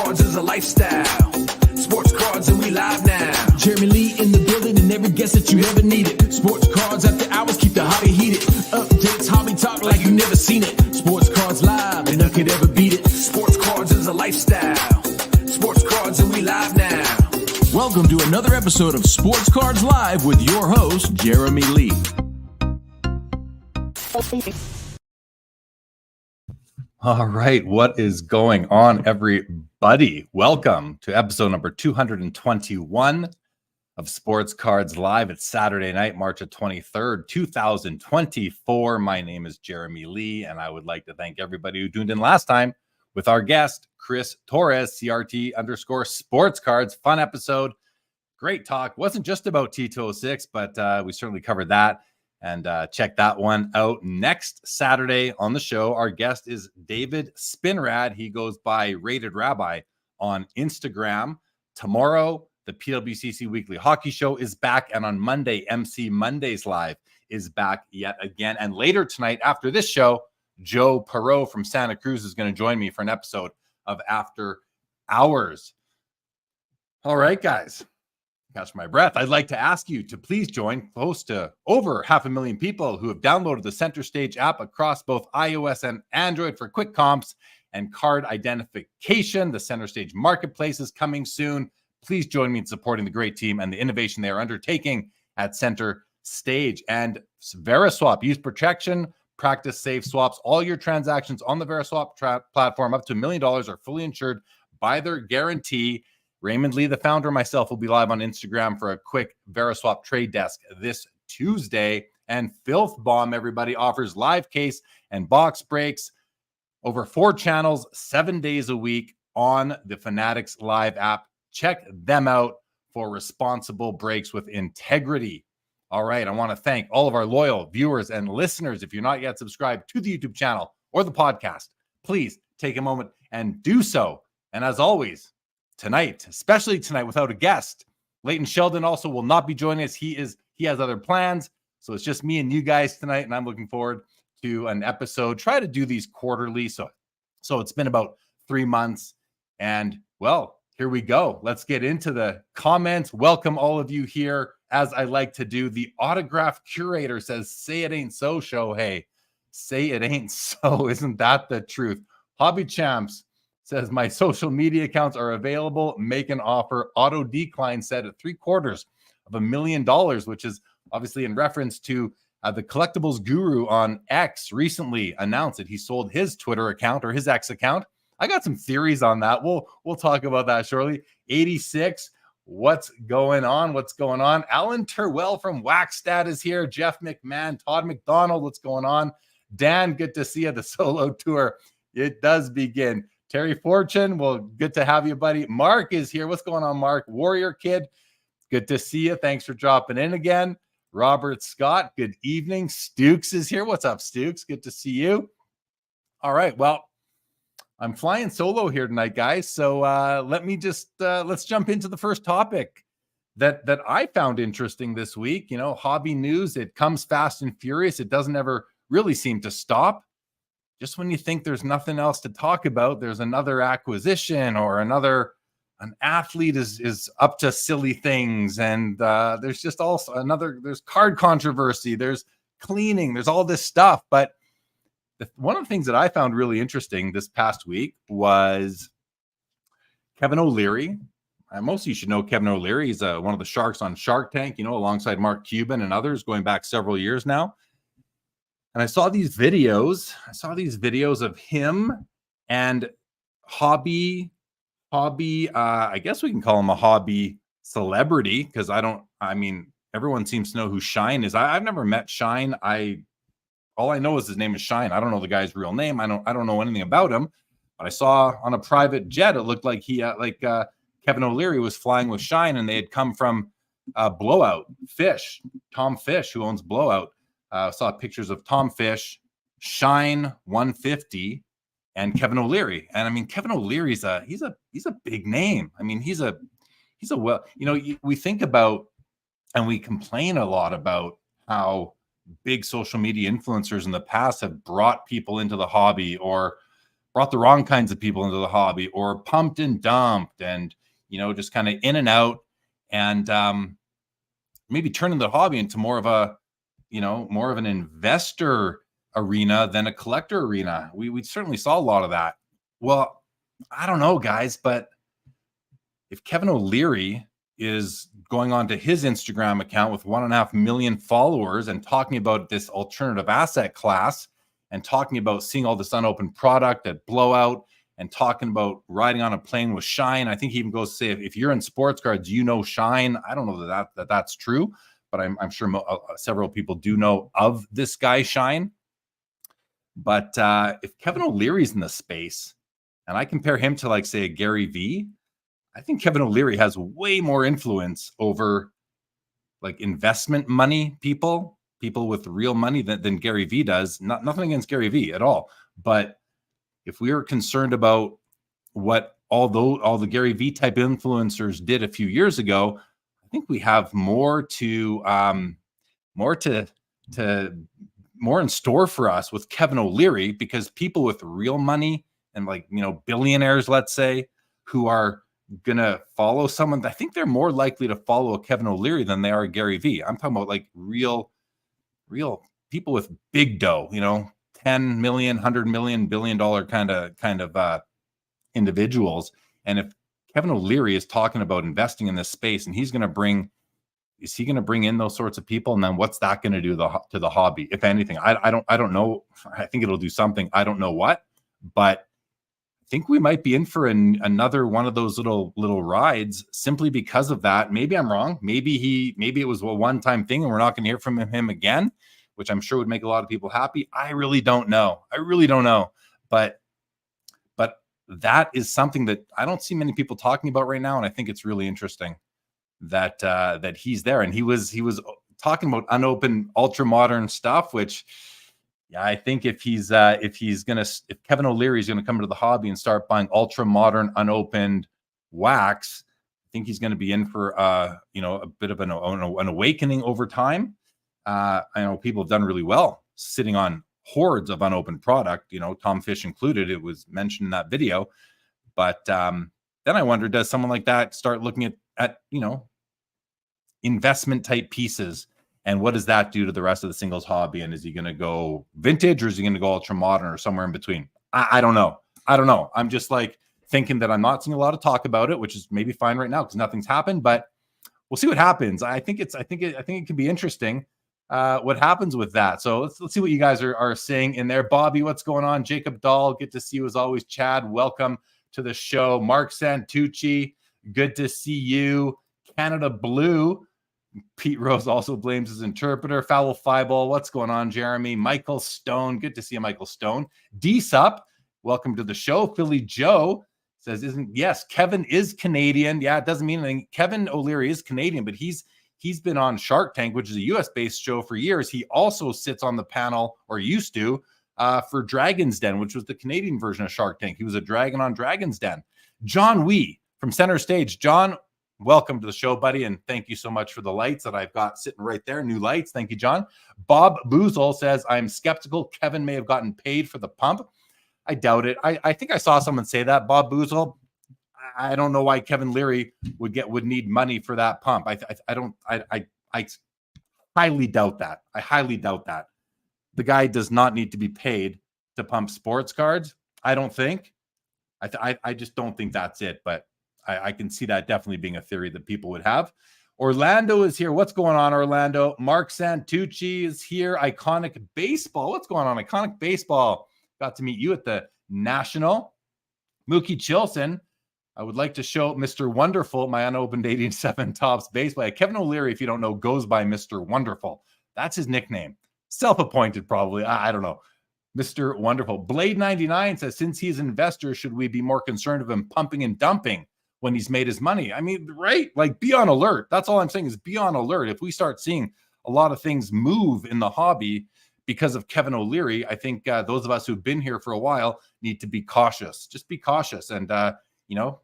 cards is a lifestyle. Sports cards and we live now. Jeremy Lee in the building and every guest that you ever needed. Sports cards after hours keep the hobby heated. Updates, hobby talk like you never seen it. Sports cards live and none could ever beat it. Sports cards is a lifestyle. Sports cards and we live now. Welcome to another episode of Sports Cards Live with your host, Jeremy Lee. All right, what is going on, everybody? Welcome to episode number 221 of Sports Cards Live. It's Saturday night, March 23rd, 2024. My name is Jeremy Lee, and I would like to thank everybody who tuned in last time with our guest, Chris Torres, CRT_sports cards. Fun episode. Great talk. Wasn't just about T206, but we certainly covered that. And check that one out. Next Saturday on the show, our guest is David Spinrad. He goes by Rated Rabbi on Instagram. Tomorrow, the PWCC Weekly Hockey Show is back. And on Monday, MC Mondays Live is back yet again. And later tonight, after this show, Joe Perot from Santa Cruz is going to join me for an episode of After Hours. All right, guys. Catch my breath. I'd like to ask you to please join close to over 500,000 people who have downloaded the Center Stage app across both iOS and Android for quick comps and card identification. The Center Stage Marketplace is coming soon. Please join me in supporting the great team and the innovation they are undertaking at Center Stage. And VeriSwap, use protection, practice safe swaps. All your transactions on the VeriSwap platform up to $1 million are fully insured by their guarantee. Raymond Lee, the founder, and myself will be live on Instagram for a quick VeriSwap trade desk this Tuesday. And Filth Bomb, everybody, offers live case and box breaks over 4 channels, 7 days a week on the Fanatics Live app. Check them out for responsible breaks with integrity. All right, I want to thank all of our loyal viewers and listeners. If you're not yet subscribed to the YouTube channel or the podcast, please take a moment and do so. And as always, tonight, especially tonight, without a guest, Leighton Sheldon also will not be joining us. He has other plans, so it's just me and you guys tonight, and I'm looking forward to an episode. Try to do these quarterly, so it's been about 3 months, and well, here we go. Let's get into the comments. Welcome all of you here, as I like to do. The autograph curator says, "Say it ain't so, Shohei. Say it ain't so." Isn't that the truth? Hobby Champs says, "My social media accounts are available. Make an offer. Auto decline set at $750,000, which is obviously in reference to the collectibles guru on X recently announced that he sold his Twitter account or his X account. I got some theories on that. We'll talk about that shortly. 86. What's going on? What's going on? Alan Terwell from Waxstad is here. Jeff McMahon, Todd McDonald. What's going on? Dan, good to see you. The solo tour, it does begin. Terry Fortune, well, good to have you, buddy. Mark is here. What's going on, Mark? Warrior Kid, good to see you. Thanks for dropping in again. Robert Scott, good evening. Stukes is here. What's up, Stukes? Good to see you. All right, well, I'm flying solo here tonight, guys. So let's jump into the first topic that I found interesting this week. You know, hobby news, it comes fast and furious. It doesn't ever really seem to stop. Just when you think there's nothing else to talk about, there's another acquisition or an athlete is up to silly things. And there's just also there's card controversy, there's cleaning, there's all this stuff. But one of the things that I found really interesting this past week was Kevin O'Leary. Most of you should know Kevin O'Leary. He's one of the sharks on Shark Tank, alongside Mark Cuban and others going back several years now. And I saw these videos of him and hobby, I guess we can call him a hobby celebrity, because everyone seems to know who Shine is. I've never met Shine. All I know is his name is Shine. I don't know the guy's real name. I don't know anything about him. But I saw on a private jet, it looked like Kevin O'Leary was flying with Shine, and they had come from Blowout Fish, Tom Fish, who owns Blowout. Saw pictures of Tom Fish, Shine 150, and Kevin O'Leary. And Kevin O'Leary's he's a big name. He's a we think about and we complain a lot about how big social media influencers in the past have brought people into the hobby or brought the wrong kinds of people into the hobby, or pumped and dumped and, just kind of in and out, and maybe turning the hobby into more of an investor arena than a collector arena. We certainly saw a lot of that. Well, I don't know, guys, but if Kevin O'Leary is going on to his Instagram account with 1.5 million followers and talking about this alternative asset class and talking about seeing all this unopened product at Blowout and talking about riding on a plane with Shine. I think he even goes to say, if you're in sports cards, Shine. I don't know that's true, but I'm sure several people do know of this guy, Shine. But if Kevin O'Leary's in the space, and I compare him to, like, say, a Gary Vee, I think Kevin O'Leary has way more influence over, like, investment money people with real money than Gary Vee does. Nothing against Gary Vee at all. But if we are concerned about what all the Gary Vee type influencers did a few years ago, I think we have more in store for us with Kevin O'Leary, because people with real money and, like, billionaires, let's say, who are gonna follow someone, I think they're more likely to follow a Kevin O'Leary than they are a Gary Vee. I'm talking about, like, real people with big dough, 10 million, 100 million, $1 billion kind of individuals. And if Kevin O'Leary is talking about investing in this space, and is he going to bring in those sorts of people? And then what's that going to do to the hobby, if anything? I don't know. I think it'll do something. I don't know what, but I think we might be in for another one of those little rides, simply because of that. Maybe I'm wrong. Maybe it was a one-time thing and we're not going to hear from him again, which I'm sure would make a lot of people happy. I really don't know. But that is something that I don't see many people talking about right now, and I think it's really interesting that he's there. And he was talking about unopened ultra modern stuff, which, yeah, I think if Kevin O'Leary is gonna come into the hobby and start buying ultra modern unopened wax, I think he's going to be in for a bit of an awakening over time. I know people have done really well sitting on hordes of unopened product, Tom Fish included. It was mentioned in that video. But then I wonder, does someone like that start looking at investment type pieces, and what does that do to the rest of the singles hobby? And is he going to go vintage, or is he going to go ultra modern, or somewhere in between? I don't know. I'm just, like, thinking that I'm not seeing a lot of talk about it, which is maybe fine right now because nothing's happened, but we'll see what happens. I think it could be interesting what happens with that. So let's see what you guys are saying in there. Bobby, what's going on? Jacob Dahl, good to see you as always. Chad, welcome to the show. Mark Santucci, good to see you. Canada Blue, Pete Rose also blames his interpreter. Foul Fireball, what's going on? Jeremy, Michael Stone, good to see you, Michael Stone. D-Sup, welcome to the show. Philly Joe says, yes, Kevin is Canadian. Yeah, it doesn't mean anything. Kevin O'Leary is Canadian, but he's been on Shark Tank, which is a US-based show, for years. He also sits on the panel, or used to, for Dragon's Den, which was the Canadian version of Shark Tank. He was a dragon on Dragon's Den. John Wee from Center Stage. John, welcome to the show, buddy, and thank you so much for the lights that I've got sitting right there. New lights. Thank you, John. Bob Boozle says, I'm skeptical Kevin may have gotten paid for the pump. I doubt it. I think I saw someone say that, Bob Boozle. I don't know why Kevin Leary would need money for that pump. I highly doubt that. I highly doubt that. The guy does not need to be paid to pump sports cards. I don't think. I just don't think that's it. But I can see that definitely being a theory that people would have. Orlando is here. What's going on, Orlando? Mark Santucci is here. Iconic Baseball. What's going on, Iconic Baseball? Got to meet you at the National. Mookie Chilson. I would like to show Mr. Wonderful my unopened 87 Topps baseball. Kevin O'Leary, if you don't know, goes by Mr. Wonderful. That's his nickname. Self-appointed, probably. I don't know. Mr. Wonderful. Blade 99 says, since he's an investor, should we be more concerned of him pumping and dumping when he's made his money? I mean, right? Like, be on alert. That's all I'm saying, is be on alert. If we start seeing a lot of things move in the hobby because of Kevin O'Leary, I think those of us who've been here for a while need to be cautious. Just be cautious and,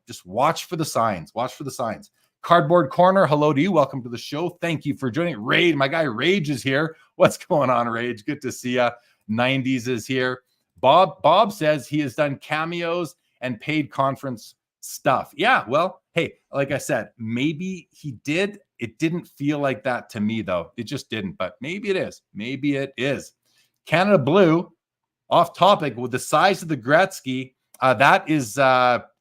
just watch for the signs. Watch for the signs. Cardboard Corner, hello to you. Welcome to the show. Thank you for joining. Rage, my guy Rage is here. What's going on, Rage? Good to see you. 90s is here. Bob says he has done cameos and paid conference stuff. Yeah, well, hey, like I said, maybe he did. It didn't feel like that to me, though. It just didn't, but maybe it is. Maybe it is. Canada Blue, off topic, with the size of the Gretzky, that is,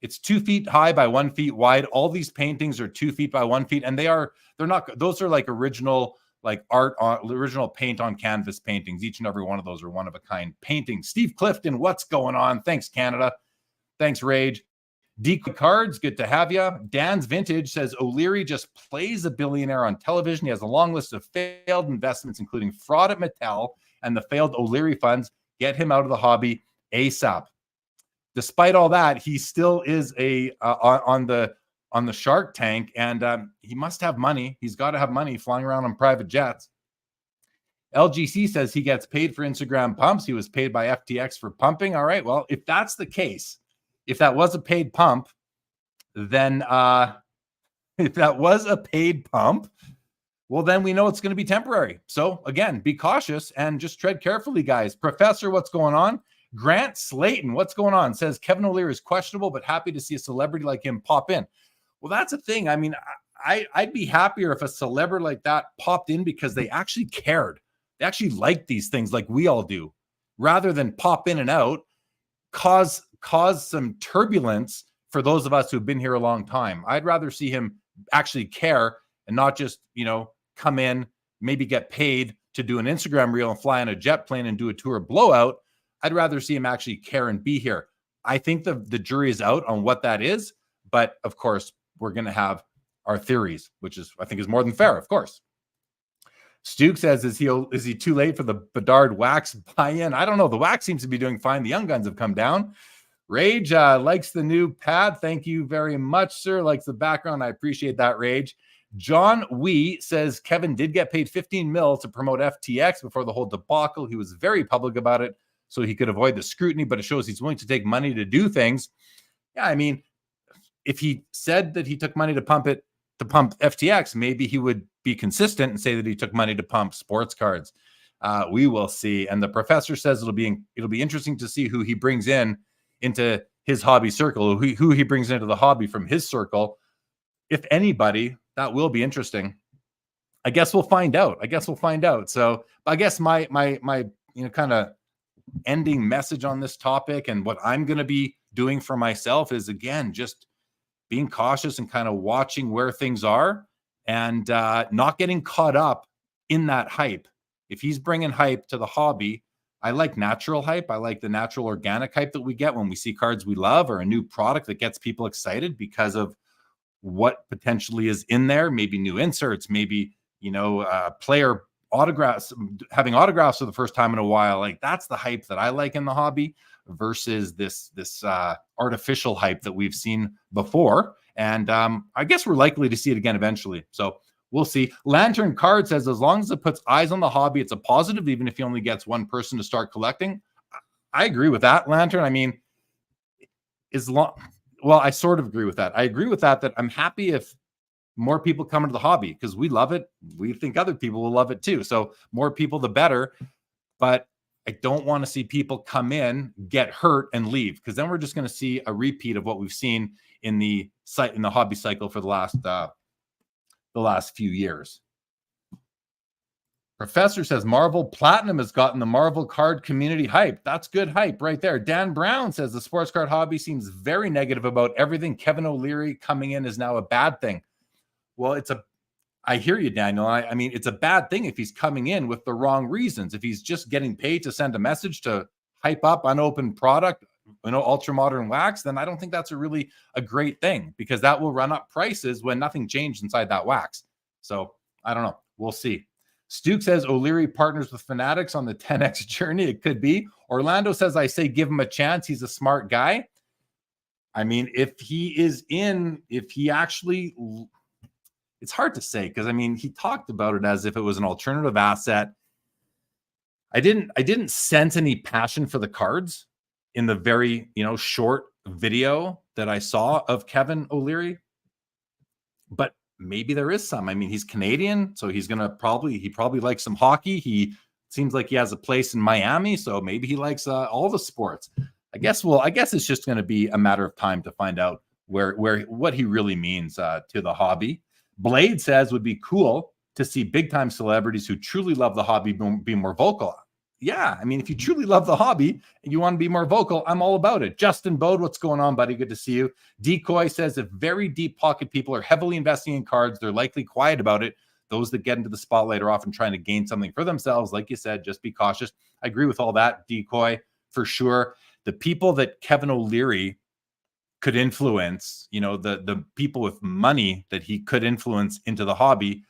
it's 2 feet high by 1 feet wide. All these paintings are 2 feet by 1 feet, and they're not, those are like original, like original paint on canvas paintings. Each and every one of those are one of a kind paintings. Steve Clifton, what's going on? Thanks, Canada. Thanks, Rage. Decoy Cards, good to have you. Dan's Vintage says O'Leary just plays a billionaire on television. He has a long list of failed investments, including fraud at Mattel and the failed O'Leary funds. Get him out of the hobby ASAP. Despite all that, he still is on the Shark Tank, and he must have money. He's got to have money flying around on private jets. LGC says he gets paid for Instagram pumps. He was paid by FTX for pumping. All right, well, if that's the case, if that was a paid pump, then if that was a paid pump, well, then we know it's going to be temporary. So again, be cautious and just tread carefully, guys. Professor, what's going on? Grant Slayton, what's going on? Says Kevin O'Leary is questionable, but happy to see a celebrity like him pop in. Well, that's a thing. I mean, I'd be happier if a celebrity like that popped in because they actually cared. They actually liked these things like we all do, rather than pop in and out, cause some turbulence for those of us who've been here a long time. I'd rather see him actually care and not just, come in, maybe get paid to do an Instagram reel and fly on a jet plane and do a tour blowout. I'd rather see him actually care and be here. I think the jury is out on what that is, but of course, we're going to have our theories, which is, I think, is more than fair, of course. Stuke says, is he too late for the Bedard wax buy-in? I don't know. The wax seems to be doing fine. The Young Guns have come down. Rage likes the new pad. Thank you very much, sir. Likes the background. I appreciate that, Rage. John Wee says Kevin did get paid $15 million to promote FTX before the whole debacle. He was very public about it so he could avoid the scrutiny, but it shows he's willing to take money to do things. Yeah, I mean, if he said that he took money to pump FTX, maybe he would be consistent and say that he took money to pump sports cards. We will see. And the professor says it'll be interesting to see who he brings into his hobby circle, who he brings into the hobby from his circle. If anybody, that will be interesting. I guess we'll find out. So I guess my kind of ending message on this topic and what I'm going to be doing for myself is, again, just being cautious and kind of watching where things are and not getting caught up in that hype. If he's bringing hype to the hobby, I like natural hype. I like the natural organic hype that we get when we see cards we love or a new product that gets people excited because of what potentially is in there. Maybe new inserts, maybe, player autographs, having autographs for the first time in a while. Like, that's the hype that I like in the hobby versus this artificial hype that we've seen before. And I guess we're likely to see it again eventually. So we'll see. Lantern Card says, as long as it puts eyes on the hobby, it's a positive, even if he only gets one person to start collecting. I agree with that, Lantern. I mean, I sort of agree with that. I agree with that I'm happy if more people come into the hobby because we love it. We think other people will love it too. So more people, the better. But I don't want to see people come in, get hurt, and leave, because then we're just going to see a repeat of what we've seen in the hobby cycle for the last few years. Professor says Marvel Platinum has gotten the Marvel card community hype. That's good hype right there. Dan Brown says the sports card hobby seems very negative about everything. Kevin O'Leary coming in is now a bad thing. Well, I hear you, Daniel. I mean, it's a bad thing if he's coming in with the wrong reasons. If he's just getting paid to send a message to hype up unopened product, ultra modern wax, then I don't think that's a great thing, because that will run up prices when nothing changed inside that wax. So I don't know. We'll see. Stuke says O'Leary partners with Fanatics on the 10X journey. It could be. Orlando says, I say give him a chance. He's a smart guy. I mean, if he actually, it's hard to say, because I mean, he talked about it as if it was an alternative asset. I didn't sense any passion for the cards in the very, short video that I saw of Kevin O'Leary, but maybe there is some. I mean, he's Canadian, so he probably likes some hockey. He seems like he has a place in Miami, so maybe he likes all the sports. I guess it's just going to be a matter of time to find out what he really means to the hobby. Blade says would be cool to see big time celebrities who truly love the hobby be more vocal. Yeah, I mean, if you truly love the hobby and you want to be more vocal, I'm all about it. Justin Bode, what's going on, buddy? Good to see you. Decoy says if very deep pocket people are heavily investing in cards, they're likely quiet about it. Those that get into the spotlight are often trying to gain something for themselves. Like you said, just be cautious. I agree with all that, Decoy, for sure. The people that Kevin O'Leary could influence, the people with money that he could influence into the hobby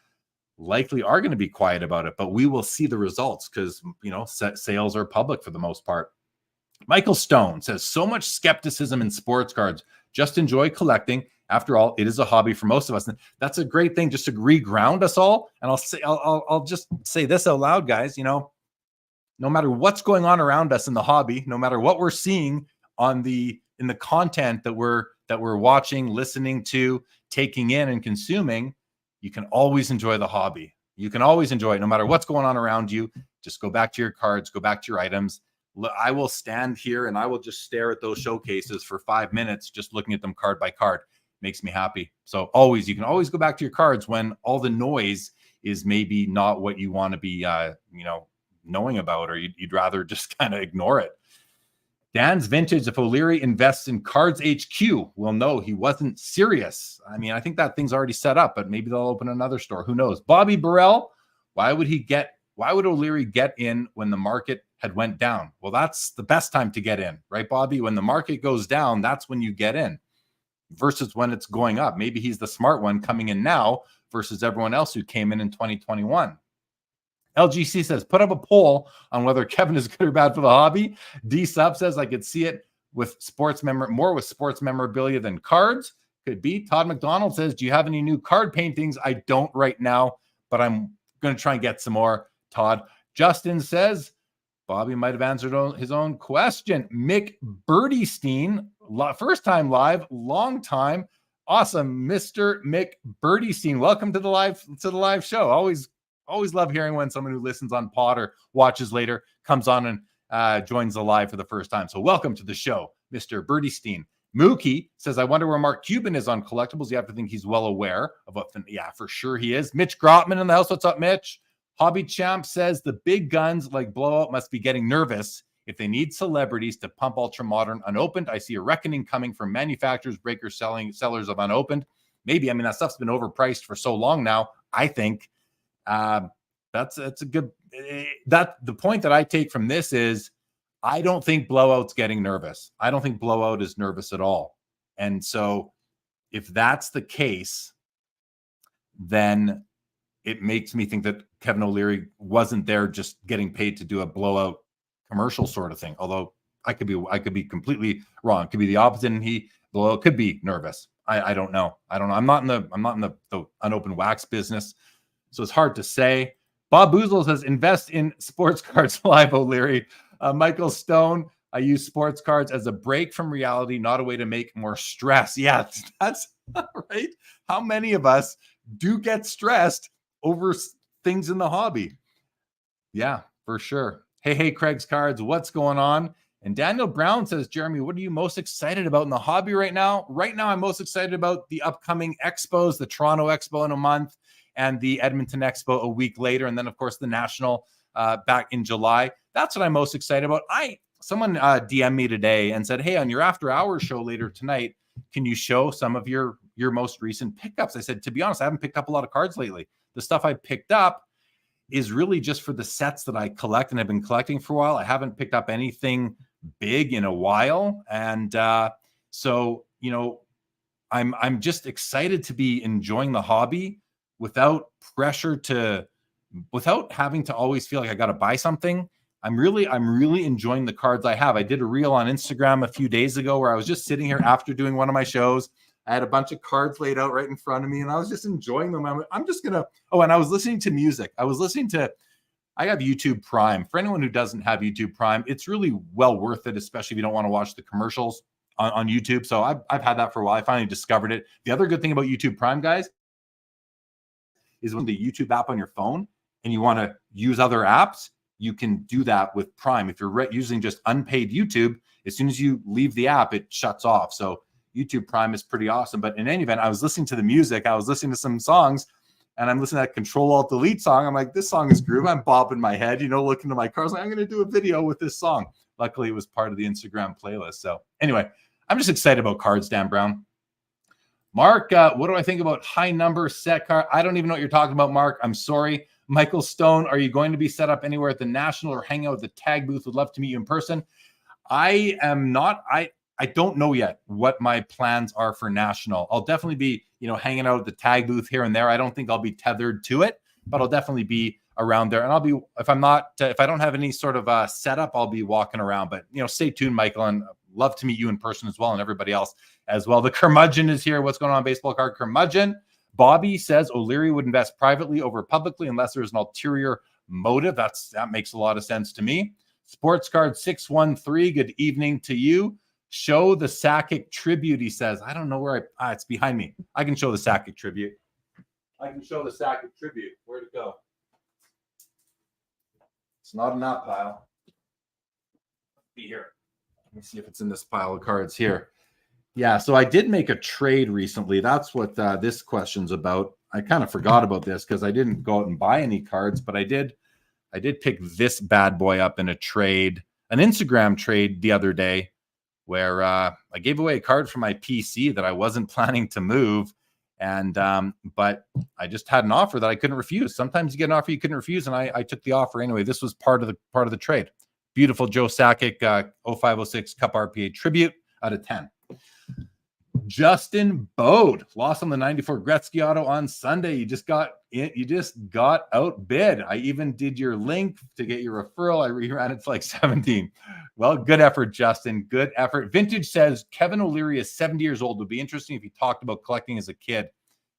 likely are going to be quiet about it, but we will see the results because, sales are public for the most part. Michael Stone says, so much skepticism in sports cards. Just enjoy collecting. After all, it is a hobby for most of us. And that's a great thing just to reground us all. And I'll just say this out loud, guys, no matter what's going on around us in the hobby, no matter what we're seeing in the content that we're watching, listening to, taking in and consuming, you can always enjoy the hobby. You can always enjoy it no matter what's going on around you. Just go back to your cards, go back to your items. I will stand here and I will just stare at those showcases for 5 minutes, just looking at them card by card. Makes me happy. So you can always go back to your cards when all the noise is maybe not what you want to be, knowing about, or you'd rather just kind of ignore it. Dan's Vintage, if O'Leary invests in Cards HQ, we'll know he wasn't serious. I mean, I think that thing's already set up, but maybe they'll open another store. Who knows? Bobby Burrell, why would O'Leary get in when the market had went down? Well, that's the best time to get in, right, Bobby? When the market goes down, that's when you get in versus when it's going up. Maybe he's the smart one coming in now versus everyone else who came in 2021. LGC says, put up a poll on whether Kevin is good or bad for the hobby. D Sub says, I could see it with more with sports memorabilia than cards. Could be. Todd McDonald says, do you have any new card paintings? I don't right now, but I'm going to try and get some more. Todd. Justin says, Bobby might have answered his own question. Mick Birdestein, first time live, long time. Awesome. Mr. Mick Birdestein. Welcome to the live show. Always love hearing when someone who listens on pod or watches later comes on and joins the live for the first time. So welcome to the show, Mr. Birdestein. Mookie says, I wonder where Mark Cuban is on collectibles. You have to think he's well aware of what. Yeah, for sure he is. Mitch Grotman in the house. What's up, Mitch? Hobby Champ says the big guns like Blowout must be getting nervous if they need celebrities to pump ultra modern unopened. I see a reckoning coming from manufacturers, breakers, sellers of unopened. Maybe. I mean, that stuff's been overpriced for so long now. I think that's a good. The point that I take from this is, I don't think Blowout's getting nervous. I don't think Blowout is nervous at all. And so, if that's the case, then it makes me think that Kevin O'Leary wasn't there just getting paid to do a Blowout commercial sort of thing. Although I could be completely wrong. It could be the opposite, and Blowout could be nervous. I don't know. I'm not in the unopened wax business, so it's hard to say. Bob Boozle says, invest in sports cards live, O'Leary. Michael Stone, I use sports cards as a break from reality, not a way to make more stress. Yeah, that's right. How many of us do get stressed over things in the hobby? Yeah, for sure. Hey, Craig's Cards, what's going on? And Daniel Brown says, Jeremy, what are you most excited about in the hobby right now? Right now, I'm most excited about the upcoming expos, the Toronto Expo in a month and the Edmonton Expo a week later. And then, of course, the National back in July. That's what I'm most excited about. Someone DM'd me today and said, hey, on your after hours show later tonight, can you show some of your most recent pickups? I said, to be honest, I haven't picked up a lot of cards lately. The stuff I picked up is really just for the sets that I collect and have been collecting for a while. I haven't picked up anything big in a while. And so, I'm just excited to be enjoying the hobby without having to always feel like I got to buy something. I'm really enjoying the cards I have. I did a reel on Instagram a few days ago where I was just sitting here after doing one of my shows. I had a bunch of cards laid out right in front of me, and I was just enjoying them. I'm just going to, and I was listening to music. I have YouTube Prime. For anyone who doesn't have YouTube Prime, it's really well worth it, especially if you don't want to watch the commercials on YouTube. So I've had that for a while. I finally discovered it. The other good thing about YouTube Prime, guys, is when the YouTube app on your phone and you want to use other apps, you can do that with Prime. If you're using just unpaid YouTube, as soon as you leave the app, it shuts off. So YouTube Prime is pretty awesome. But in any event, I was listening to the music. I was listening to some songs, and I'm listening to that Control-Alt-Delete song. I'm like, this song is groove. I'm bobbing my head, looking to my car. I was like, I'm going to do a video with this song. Luckily, it was part of the Instagram playlist. So anyway, I'm just excited about cards, Dan Brown. Mark, what do I think about high number set card? I don't even know what you're talking about, Mark. I'm sorry. Michael Stone, are you going to be set up anywhere at the National or hang out at the tag booth? Would love to meet you in person. I am not. I don't know yet what my plans are for National. I'll definitely be, hanging out at the tag booth here and there. I don't think I'll be tethered to it, but I'll definitely be around there. And I'll be, if I don't have any sort of setup, I'll be walking around. But, stay tuned, Michael, and love to meet you in person as well, and everybody else as well. The Curmudgeon is here. What's going on, baseball card Curmudgeon? Bobby says O'Leary would invest privately over publicly unless there's an ulterior motive. That makes a lot of sense to me. Sports Card 613, good evening to you. Show the Sakic tribute, he says. I don't know where it's behind me. I can show the Sakic tribute. Where'd it go? It's not in that pile. Be here. Let me see if it's in this pile of cards here. Yeah, so I did make a trade recently. That's what this question's about. I kind of forgot about this because I didn't go out and buy any cards, but I did pick this bad boy up in a trade, an Instagram trade the other day, where I gave away a card from my PC that I wasn't planning to move, and but I just had an offer that I couldn't refuse. Sometimes you get an offer you couldn't refuse, and I took the offer anyway. This was part of the trade. Beautiful Joe Sakic 0506 Cup RPA tribute out of 10. Justin Bode lost on the 94 Gretzky auto on Sunday. You just got outbid. I even did your link to get your referral. I reran it to like 17. Well, good effort, Justin. Good effort. Vintage says Kevin O'Leary is 70 years old. It would be interesting if he talked about collecting as a kid.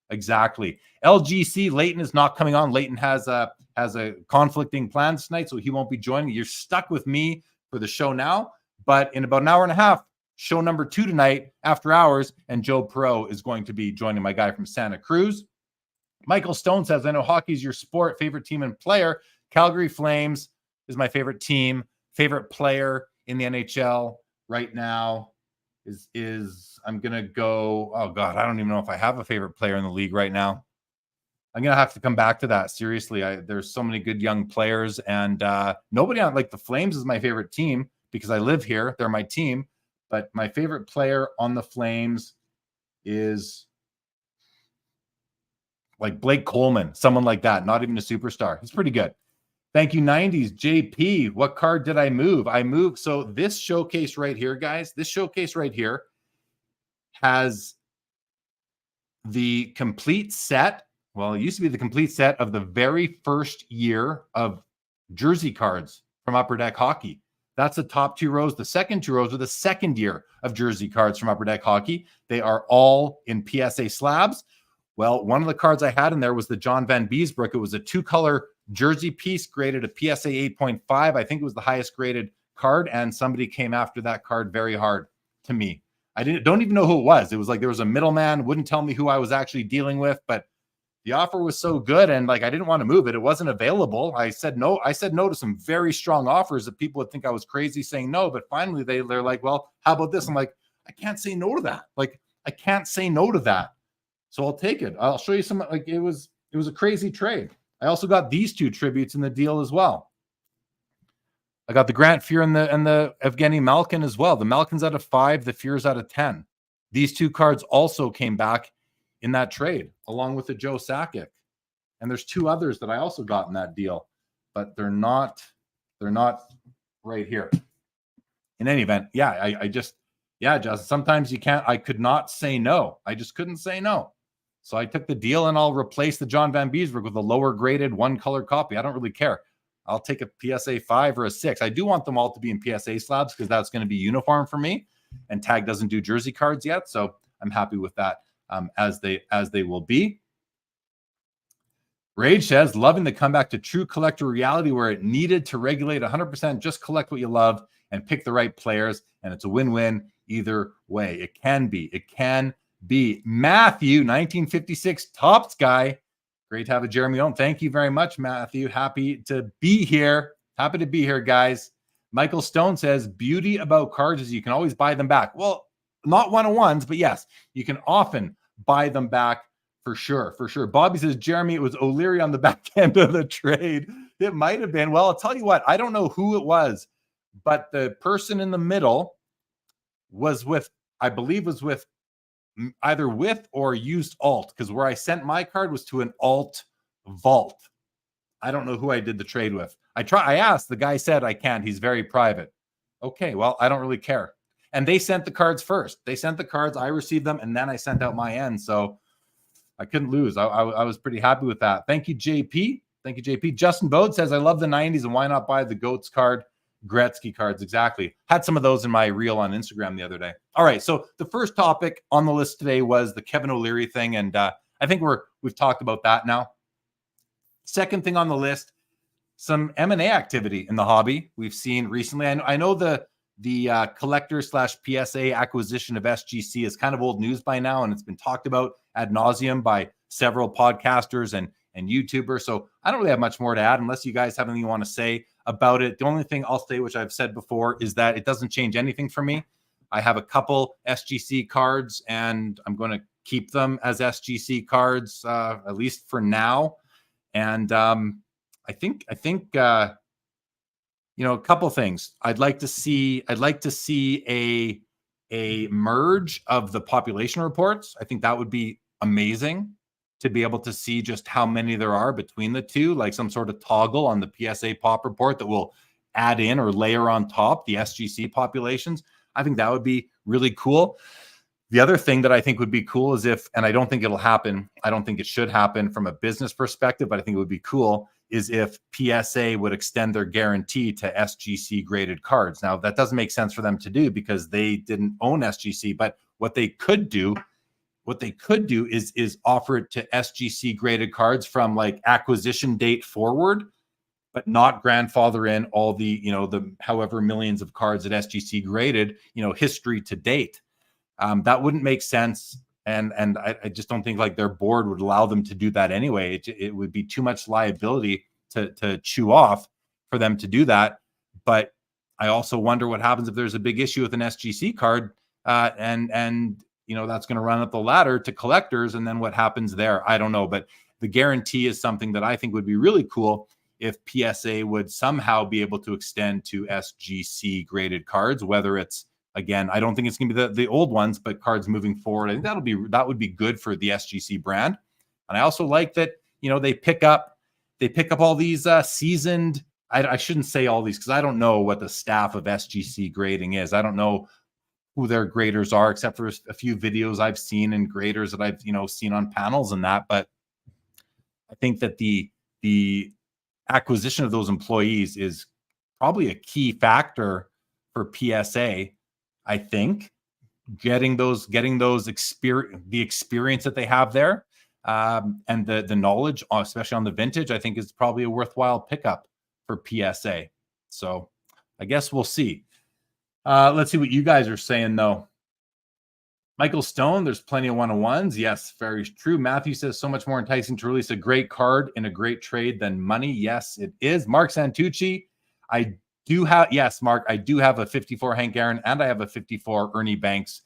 Exactly. LGC Leighton is not coming on. Leighton has a conflicting plans tonight, so he won't be joining. You're stuck with me for the show now, but in about an hour and a half, show number 2 tonight after hours, and Joe Perot is going to be joining my guy from Santa Cruz. Michael Stone says, I know hockey's your sport, favorite team and player. Calgary Flames is my favorite team. Favorite player in the NHL right now is I'm going to go, oh God, I don't even know if I have a favorite player in the league right now. I'm going to have to come back to that. Seriously, there's so many good young players, and nobody on, like, the Flames is my favorite team because I live here. They're my team. But my favorite player on the Flames is like Blake Coleman, someone like that, not even a superstar. He's pretty good. Thank you, 90s. JP, what card did I move? I moved. So this showcase right here, guys, this showcase right here has the complete set. Well, it used to be the complete set of the very first year of jersey cards from Upper Deck Hockey. That's the top 2 rows. The second 2 rows are the second year of jersey cards from Upper Deck Hockey. They are all in PSA slabs. Well, one of the cards I had in there was the John Van Beesbrook. It was a 2-color jersey piece graded a PSA 8.5. I think it was the highest graded card, and somebody came after that card very hard to me. I don't even know who it was. It was like there was a middleman, wouldn't tell me who I was actually dealing with, but the offer was so good, and like I didn't want to move it. It wasn't available. I said no to some very strong offers that people would think I was crazy saying no, but finally they're like, well, how about this? I'm like, I can't say no to that. Like, I can't say no to that. So I'll take it. I'll show you some, like, it was a crazy trade. I also got these 2 tributes in the deal as well. I got the Grant Fuhr and the Evgeny Malkin as well. The Malkin's out of 5, the Fuhr's out of 10. These 2 cards also came back in that trade, along with the Joe Sakic. And there's 2 others that I also got in that deal, but they're not right here. In any event, yeah, Justin, sometimes you can't, I could not say no. I just couldn't say no. So I took the deal, and I'll replace the John Van Beesbrook with a lower graded 1-color copy. I don't really care. I'll take a PSA 5 or a 6. I do want them all to be in PSA slabs because that's going to be uniform for me. And Tag doesn't do jersey cards yet, so I'm happy with that. As they will be. Rage says, loving the comeback to true collector reality where it needed to regulate 100%. Just collect what you love and pick the right players, and it's a win-win either way. It can be. Matthew, 1956 Tops guy. Great to have a Jeremy on. Thank you very much, Matthew. Happy to be here. Happy to be here, guys. Michael Stone says, beauty about cards is you can always buy them back. Well, not one-on-ones, but yes, you can often buy them back for sure, for sure. Bobby says, Jeremy, it was O'Leary on the back end of the trade. It might have been. Well, I'll tell you what, I don't know who it was, but the person in the middle was with, I believe was with either with or used alt, because where I sent my card was to an alt vault. I don't know who I did the trade with. I asked, the guy said I can't. He's very private. Okay, well, I don't really care. And they sent the cards first. They sent the cards, I received them, and then I sent out my end. So I couldn't lose. I was pretty happy with that. Thank you, JP. Thank you, JP. Justin Bode says, I love the 90s, and why not buy the GOATS card? Gretzky cards, exactly. Had some of those in my reel on Instagram the other day. All right, so the first topic on the list today was the Kevin O'Leary thing, and I think we've talked about that now. Second thing on the list, some M&A activity in the hobby we've seen recently. I know the collector / PSA acquisition of SGC is kind of old news by now, and it's been talked about ad nauseum by several podcasters and YouTubers. So I don't really have much more to add unless you guys have anything you want to say about it. The only thing I'll say, which I've said before, is that it doesn't change anything for me. I have a couple SGC cards, and I'm going to keep them as SGC cards, at least for now. And I think a couple things. I'd like to see a merge of the population reports. I think that would be amazing to be able to see just how many there are between the two, like some sort of toggle on the PSA pop report that will add in or layer on top the SGC populations. I think that would be really cool. The other thing that I think would be cool is if, and I don't think it'll happen, I don't think it should happen from a business perspective, but I think it would be cool, is if PSA would extend their guarantee to SGC graded cards. Now, that doesn't make sense for them to do because they didn't own SGC, but what they could do is offer it to SGC graded cards from like acquisition date forward, but not grandfather in all the, the however millions of cards that SGC graded, history to date. That wouldn't make sense. And I just don't think like their board would allow them to do that anyway. It would be too much liability to chew off for them to do that. But I also wonder what happens if there's a big issue with an SGC card and that's going to run up the ladder to collectors. And then what happens there? I don't know. But the guarantee is something that I think would be really cool if PSA would somehow be able to extend to SGC graded cards, whether it's, again, I don't think it's going to be the old ones, but cards moving forward. I think that would be good for the SGC brand. And I also like that, they pick up all these seasoned, I shouldn't say all these because I don't know what the staff of SGC grading is. I don't know who their graders are, except for a few videos I've seen and graders that I've, seen on panels and that. But I think that the acquisition of those employees is probably a key factor for PSA. I think getting those the experience that they have there and the knowledge, especially on the vintage, I think is probably a worthwhile pickup for PSA. So I guess we'll see. Let's see what you guys are saying though. Michael Stone, there's plenty of one-on-ones. Yes, very true. Matthew says so much more enticing to release a great card in a great trade than money. Yes, it is. Mark Santucci, Mark, I do have a 54 Hank Aaron and I have a 54 Ernie Banks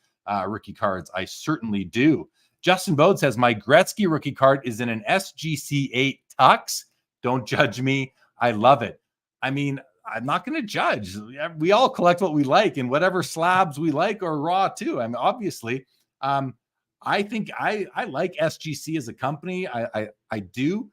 rookie cards. I certainly do. Justin Bode says, my Gretzky rookie card is in an SGC 8 tux. Don't judge me. I love it. I mean, I'm not going to judge. We all collect what we like and whatever slabs we like or raw too. I mean, obviously, I think I like SGC as a company. I do.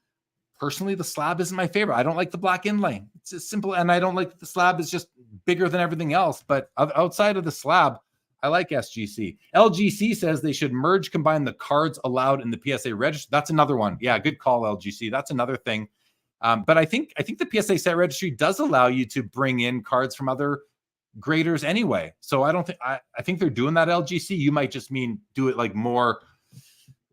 Personally, the slab isn't my favorite. I don't like the black inlay. It's just simple. And I don't like the slab is just bigger than everything else. But outside of the slab, I like SGC. LGC says they should combine the cards allowed in the PSA register. That's another one. Yeah, good call, LGC. That's another thing. But I think the PSA set registry does allow you to bring in cards from other graders anyway. So I think they're doing that, LGC. You might just mean do it like more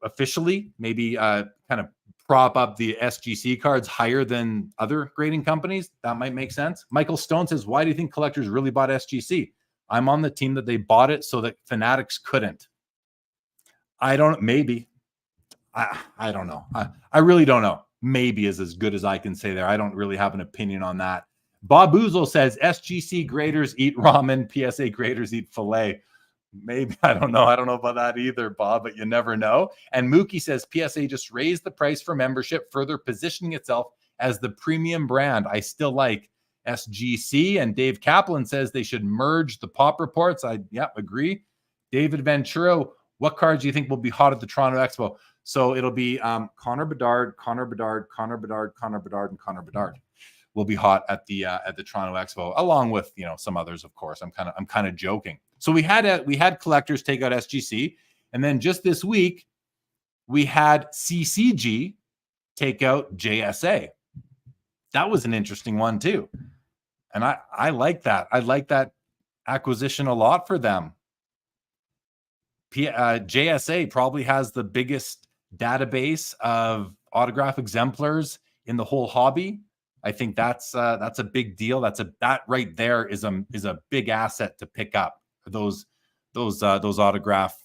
officially, maybe kind of prop up the SGC cards higher than other grading companies. That might make sense. Michael Stone says, why do you think collectors really bought SGC? I'm on the team that they bought it so that fanatics couldn't. Maybe. I don't know. I really don't know. Maybe is as good as I can say there. I don't really have an opinion on that. Bob Boozle says SGC graders eat ramen, PSA graders eat filet. Maybe, I don't know. I don't know about that either, Bob, but you never know. And Mookie says PSA just raised the price for membership, further positioning itself as the premium brand. I still like SGC. And Dave Kaplan says they should merge the pop reports. I agree. David Ventura, what cards do you think will be hot at the Toronto Expo? So it'll be Connor Bedard, and Connor Bedard will be hot at the Toronto Expo, along with some others, of course. I'm kind of joking. So we had collectors take out SGC, and then just this week we had CCG take out JSA. That was an interesting one too, and I like that. I like that acquisition a lot for them. JSA probably has the biggest database of autograph exemplars in the whole hobby. I think that's a big deal. That right there is a big asset to pick up. Those autograph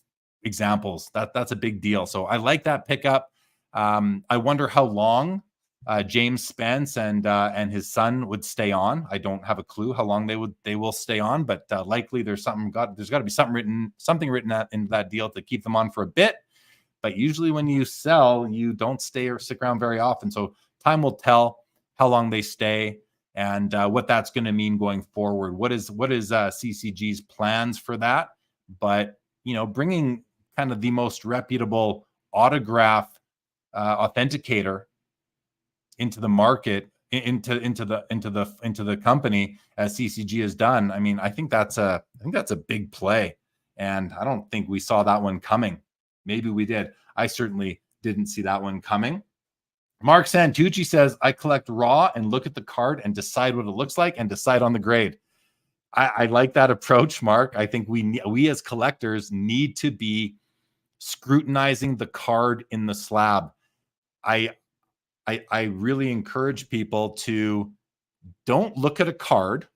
examples. That's a big deal. So I like that pickup. I wonder how long James Spence and his son would stay on. I don't have a clue how long they will stay on, but likely there's got to be something written in that deal to keep them on for a bit. But usually when you sell, you don't stay or stick around very often. So time will tell how long they stay and what that's going to mean going forward. What is CCG's plans for that? But bringing kind of the most reputable autograph authenticator into the market, into the company, as CCG has done. I mean, I think that's a big play, and I don't think we saw that one coming. Maybe we did. I certainly didn't see that one coming. Mark Santucci says, I collect raw and look at the card and decide what it looks like and decide on the grade. I like that approach, Mark. I think we as collectors need to be scrutinizing the card in the slab. I really encourage people to don't look at a card.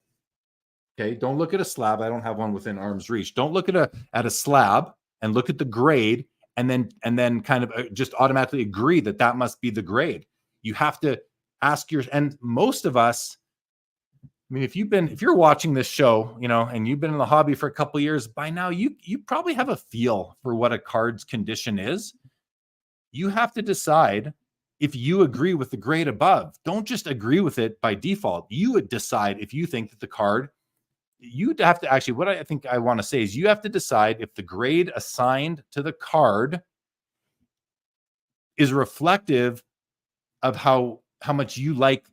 Okay, don't look at a slab. I don't have one within arm's reach. Don't look at a slab and look at the grade and then kind of just automatically agree that must be the grade. You have to ask and most of us, I mean, if you're watching this show, and you've been in the hobby for a couple of years, by now you probably have a feel for what a card's condition is. You have to decide if you agree with the grade above. Don't just agree with it by default. You would decide if you think that the card, you'd have to actually, what I think I want to say is you have to decide if the grade assigned to the card is reflective of how much you like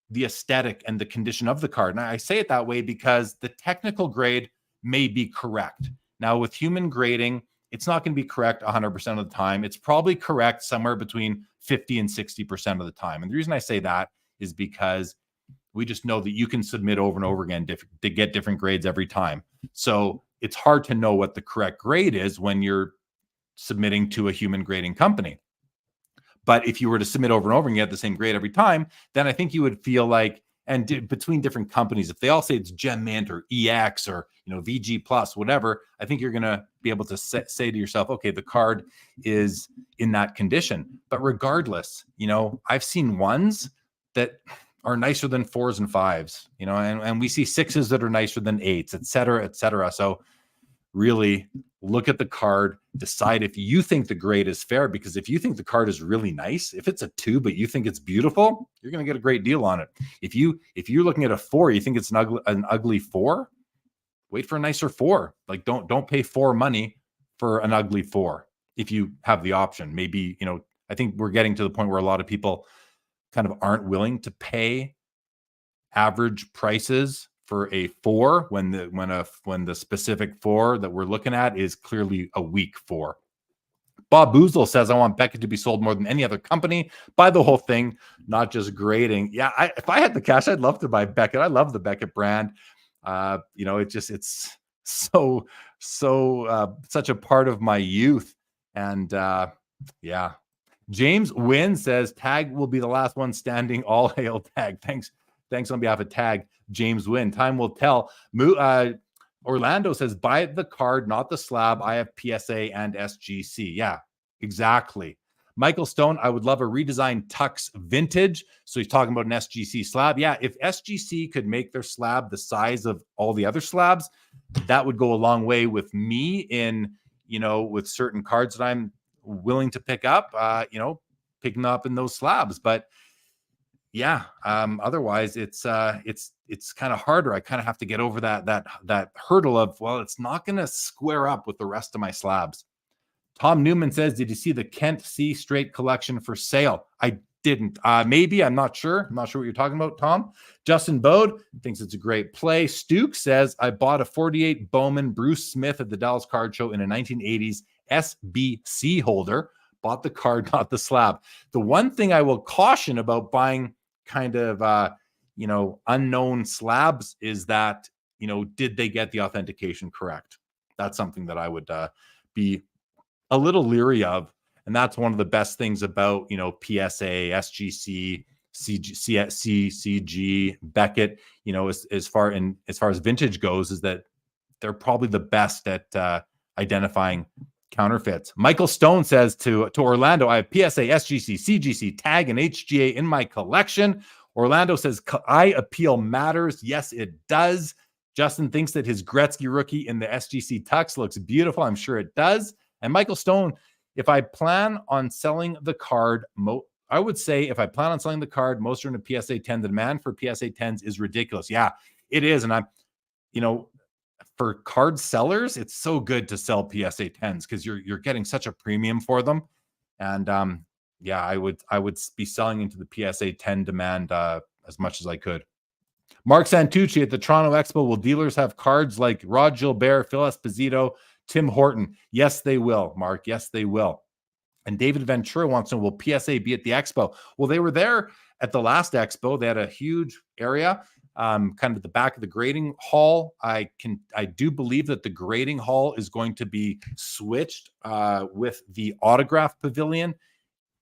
the aesthetic and the condition of the card. And I say it that way because the technical grade may be correct. Now with human grading, it's not going to be correct 100% of the time. It's probably correct somewhere between 50 and 60% of the time. And the reason I say that is because we just know that you can submit over and over again to get different grades every time. So it's hard to know what the correct grade is when you're submitting to a human grading company. But if you were to submit over and over and get the same grade every time, then I think you would feel like, and between different companies, if they all say it's Gem Mint or EX or VG Plus, whatever, I think you're going to be able to say to yourself, okay, the card is in that condition. But regardless, I've seen ones that are nicer than 4s and 5s, and we see 6s that are nicer than 8s, et cetera, et cetera. So really look at the card, decide if you think the grade is fair, because if you think the card is really nice, if it's a 2, but you think it's beautiful, you're going to get a great deal on it. If you're looking at a 4, you think it's an ugly 4, wait for a nicer 4. Like don't pay 4 money for an ugly 4 if you have the option. Maybe, I think we're getting to the point where a lot of people kind of aren't willing to pay average prices for a 4 when the specific 4 that we're looking at is clearly a weak 4. Bob Boozle says, I want Beckett to be sold more than any other company. Buy the whole thing, not just grading. Yeah, if I had the cash, I'd love to buy Beckett. I love the Beckett brand. It's so such a part of my youth. And yeah. James Wynn says, Tag will be the last one standing. All hail Tag. Thanks on behalf of Tag, James Wynn. Time will tell. Orlando says, buy the card, not the slab. I have PSA and SGC. Yeah, exactly. Michael Stone, I would love a redesigned Tux Vintage. So he's talking about an SGC slab. Yeah, if SGC could make their slab the size of all the other slabs, that would go a long way with me in, with certain cards that I'm willing to pick up, picking up in those slabs. But yeah, otherwise it's kind of harder. I kind of have to get over that hurdle of, well, it's not going to square up with the rest of my slabs. Tom Newman says, did you see the Kent C Straight collection for sale? I didn't. Maybe. I'm not sure. I'm not sure what you're talking about, Tom. Justin Bode thinks it's a great play. Stuke says, I bought a 48 Bowman Bruce Smith at the Dallas Card Show in a 1980s SBC holder. Bought the card, not the slab. The one thing I will caution about buying kind of, unknown slabs is that, did they get the authentication correct? That's something that I would be a little leery of. And that's one of the best things about, PSA, SGC, CG, Beckett, as far as vintage goes, is that they're probably the best at identifying counterfeits. Michael Stone says to Orlando, I have PSA, SGC, CGC, tag, and HGA in my collection. Orlando says, eye appeal matters. Yes, it does. Justin thinks that his Gretzky rookie in the SGC Tux looks beautiful. I'm sure it does. And Michael Stone, if I plan on selling the card, I would say if I plan on selling the card, most are in a PSA 10. The demand for PSA 10s is ridiculous. Yeah, it is. And I'm, for card sellers, it's so good to sell PSA 10s because you're getting such a premium for them. And I would be selling into the PSA 10 demand as much as I could. Mark Santucci at the Toronto Expo, will dealers have cards like Rod Gilbert, Phil Esposito, Tim Horton? Yes, they will, Mark. Yes, they will. And David Ventura wants to know, will PSA be at the Expo? Well, they were there at the last Expo. They had a huge area, kind of at the back of the grading hall. I do believe that the grading hall is going to be switched with the autograph pavilion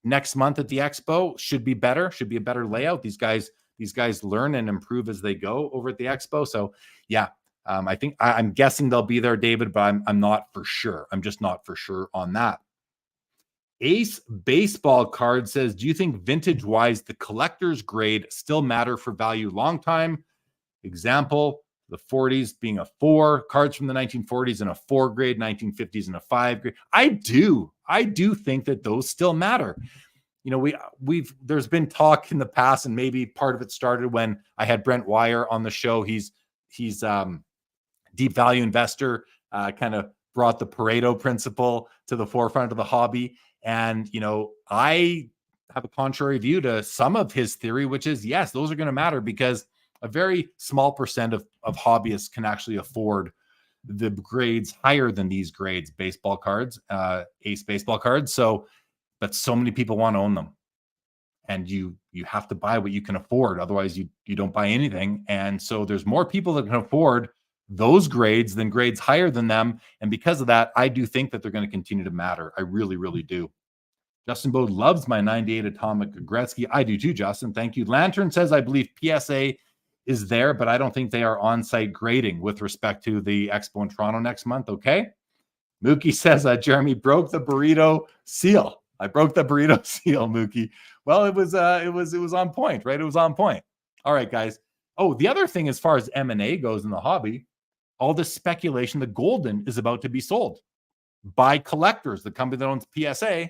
next month at the Expo. Should be better. Should be a better layout. These guys learn and improve as they go over at the Expo. So yeah. I think I'm guessing they'll be there, David, but I'm not for sure. I'm just not for sure on that. Ace Baseball Card says, do you think vintage-wise the collector's grade still matter for value long time? Example, the 40s being a 4, cards from the 1940s in a 4 grade, 1950s in a 5 grade. I do think that those still matter. There's been talk in the past, and maybe part of it started when I had Brent Wire on the show. He's deep value investor, kind of brought the Pareto principle to the forefront of the hobby. And, I have a contrary view to some of his theory, which is, yes, those are going to matter because a very small percent of hobbyists can actually afford the grades higher than these grades, baseball cards, Ace baseball cards. But so many people want to own them. And you have to buy what you can afford. Otherwise, you don't buy anything. And so there's more people that can afford those grades than grades higher than them. And because of that, I do think that they're going to continue to matter. I really, really do. Justin Bode loves my 98 Atomic Gretzky. I do too, Justin. Thank you. Lantern says, I believe PSA is there, but I don't think they are on-site grading with respect to the Expo in Toronto next month. Okay. Mookie says, Jeremy broke the burrito seal. I broke the burrito seal, Mookie. Well, it was on point, right? It was on point. All right, guys. Oh, the other thing as far as M&A goes in the hobby, all this speculation, the Golden is about to be sold by collectors, the company that owns PSA,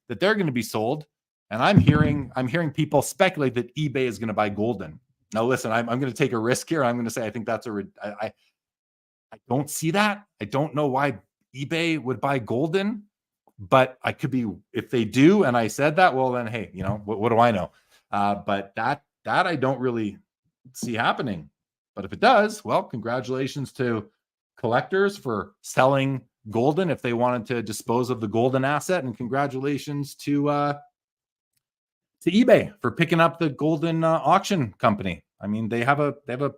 that they're going to be sold. And I'm hearing people speculate that eBay is going to buy Golden. Now, listen, I'm going to take a risk here. I'm going to say I think that's I don't see that. I don't know why eBay would buy Golden, but I could be, if they do, and I said that, well, then, hey, what do I know? But that I don't really see happening. But if it does, well, congratulations to collectors for selling Golden if they wanted to dispose of the Golden asset, and congratulations to eBay for picking up the Golden auction company. I mean, they have a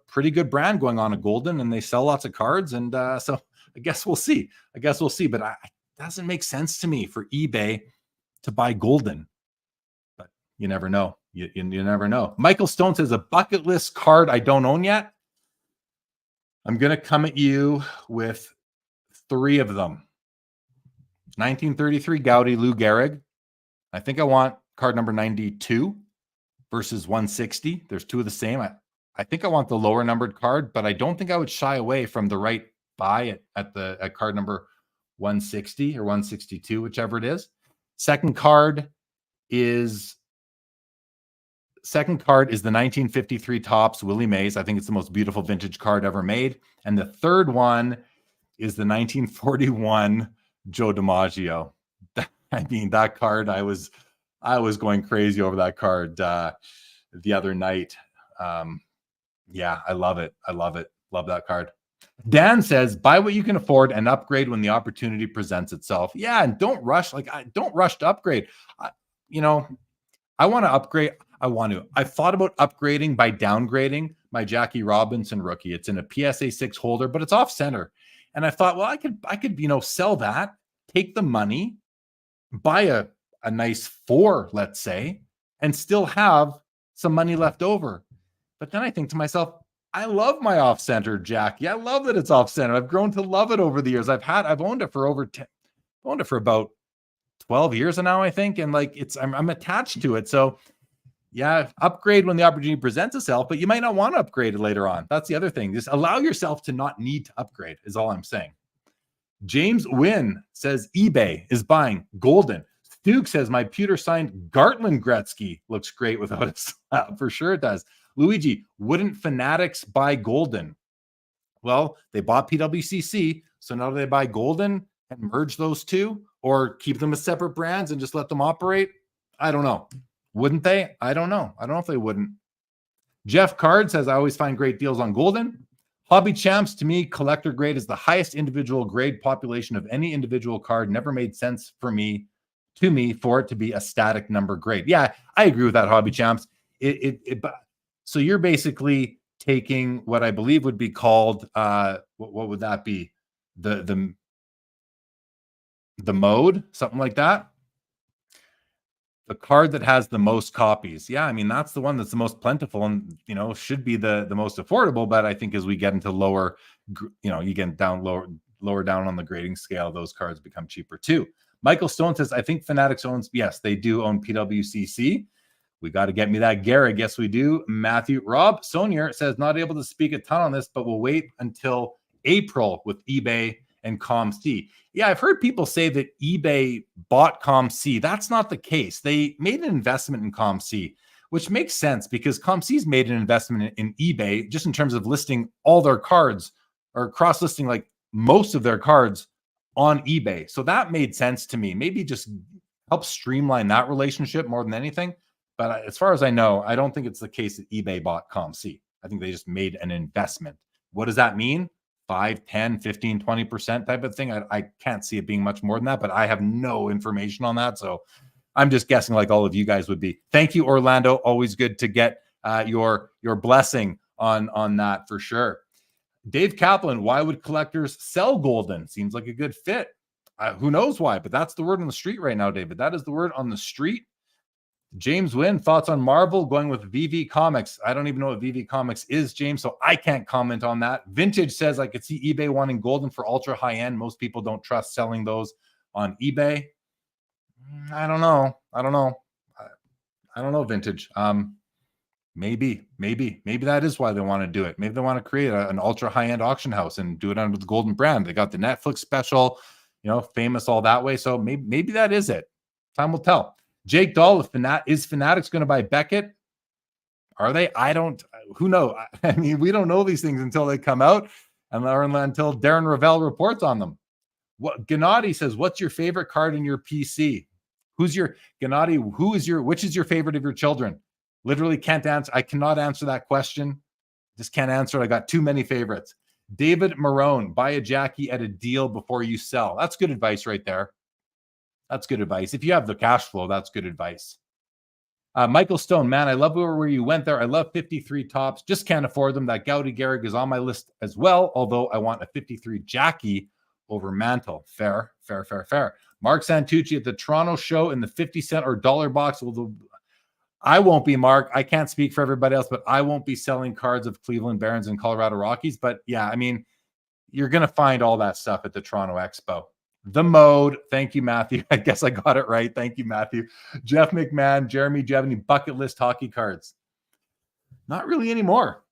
pretty good brand going on at Golden, and they sell lots of cards, and so I guess we'll see. But it doesn't make sense to me for eBay to buy Golden. But you never know. You never know. Michael Stone says, a bucket list card I don't own yet. I'm going to come at you with 3 of them. 1933 Gaudi Lou Gehrig, I think I want card number 92 versus 160. There's two of the same. I think I want the lower numbered card, but I don't think I would shy away from the right buy at card number 160 or 162, whichever it is. Second card is the 1953 Topps Willie Mays. I think it's the most beautiful vintage card ever made. And the third one is the 1941 Joe DiMaggio. I mean, that card, I was going crazy over that card the other night. Yeah, I love it. Love that card. Dan says, buy what you can afford and upgrade when the opportunity presents itself. Yeah, and don't rush. Don't rush to upgrade. I want to upgrade. I thought about upgrading by downgrading my Jackie Robinson rookie. It's in a PSA 6 holder, but it's off center. And I thought, well, I could sell that, take the money, buy a nice 4, let's say, and still have some money left over. But then I think to myself, I love my off-center Jackie. I love that it's off-center. I've grown to love it over the years. I've owned it for about 12 years now, I think. And I'm attached to it. So yeah, upgrade when the opportunity presents itself, but you might not want to upgrade it later on. That's the other thing. Just allow yourself to not need to upgrade is all I'm saying. James Wynn says eBay is buying Golden. Duke says my pewter signed Gartland Gretzky looks great without a slab. For sure it does. Luigi, wouldn't Fanatics buy Golden? Well, they bought PWCC, so now do they buy Golden and merge those two, or keep them as separate brands and just let them operate? I don't know. Wouldn't they? I don't know. I don't know if they wouldn't. Jeff Card says, I always find great deals on Golden. Hobby Champs, to me, collector grade is the highest individual grade population of any individual card. Never made sense for me for it to be a static number grade. Yeah, I agree with that, Hobby Champs. So you're basically taking what I believe would be called, what would that be? The mode, something like that. The card that has the most copies. Yeah, I mean, that's the one that's the most plentiful and, should be the most affordable. But I think as we get into lower, you get down lower down on the grading scale, those cards become cheaper too. Michael Stone says, I think Fanatics owns, yes, they do own PWCC. We got to get me that Garrett. Yes, we do. Matthew. Rob Sonier says, not able to speak a ton on this, but we'll wait until April with eBay and ComC. Yeah, I've heard people say that eBay bought ComC. That's not the case. They made an investment in ComC, which makes sense because ComC's made an investment in eBay just in terms of listing all their cards or cross-listing like most of their cards on eBay. So that made sense to me. Maybe just help streamline that relationship more than anything. But as far as I know, I don't think it's the case that eBay bought ComC. I think they just made an investment. What does that mean? 5, 10, 15, 20% type of thing. I can't see it being much more than that, but I have no information on that. So I'm just guessing like all of you guys would be. Thank you, Orlando. Always good to get your blessing on that for sure. Dave Kaplan, why would collectors sell Golden? Seems like a good fit. Who knows why, but that's the word on the street right now, David. That is the word on the street. James Wynn, thoughts on Marvel going with VV Comics? I don't even know what VV Comics is, James, so I can't comment on that. Vintage says I could see eBay wanting Golden for ultra high end. Most people don't trust selling those on eBay. I don't know. I don't know, Vintage. Maybe that is why they want to do it. Maybe they want to create an ultra high end auction house and do it under the Golden brand. They got the Netflix special, famous all that way. So maybe that is it. Time will tell. Jake Dahl, is Fanatics going to buy Beckett? Are they? Who knows? I mean, we don't know these things until they come out and until Darren Ravel reports on them. Gennady says, what's your favorite card in your PC? Which is your favorite of your children? Literally can't answer. I cannot answer that question. Just can't answer it. I got too many favorites. David Marone, buy a Jackie at a deal before you sell. That's good advice right there. That's good advice. If you have the cash flow, that's good advice. Michael Stone, man, I love where you went there. I love 53 Tops. Just can't afford them. That Gaudy Garrig is on my list as well, although I want a 53 Jackie over Mantle. Fair. Mark Santucci at the Toronto show in the 50 cent or dollar box. I won't be, Mark. I can't speak for everybody else, but I won't be selling cards of Cleveland Barons and Colorado Rockies. But yeah, I mean, you're going to find all that stuff at the Toronto Expo. The Mode. Thank you, Matthew. I guess I got it right. Thank you, Matthew. Jeff McMahon, Jeremy, do you have any bucket list hockey cards? Not really anymore.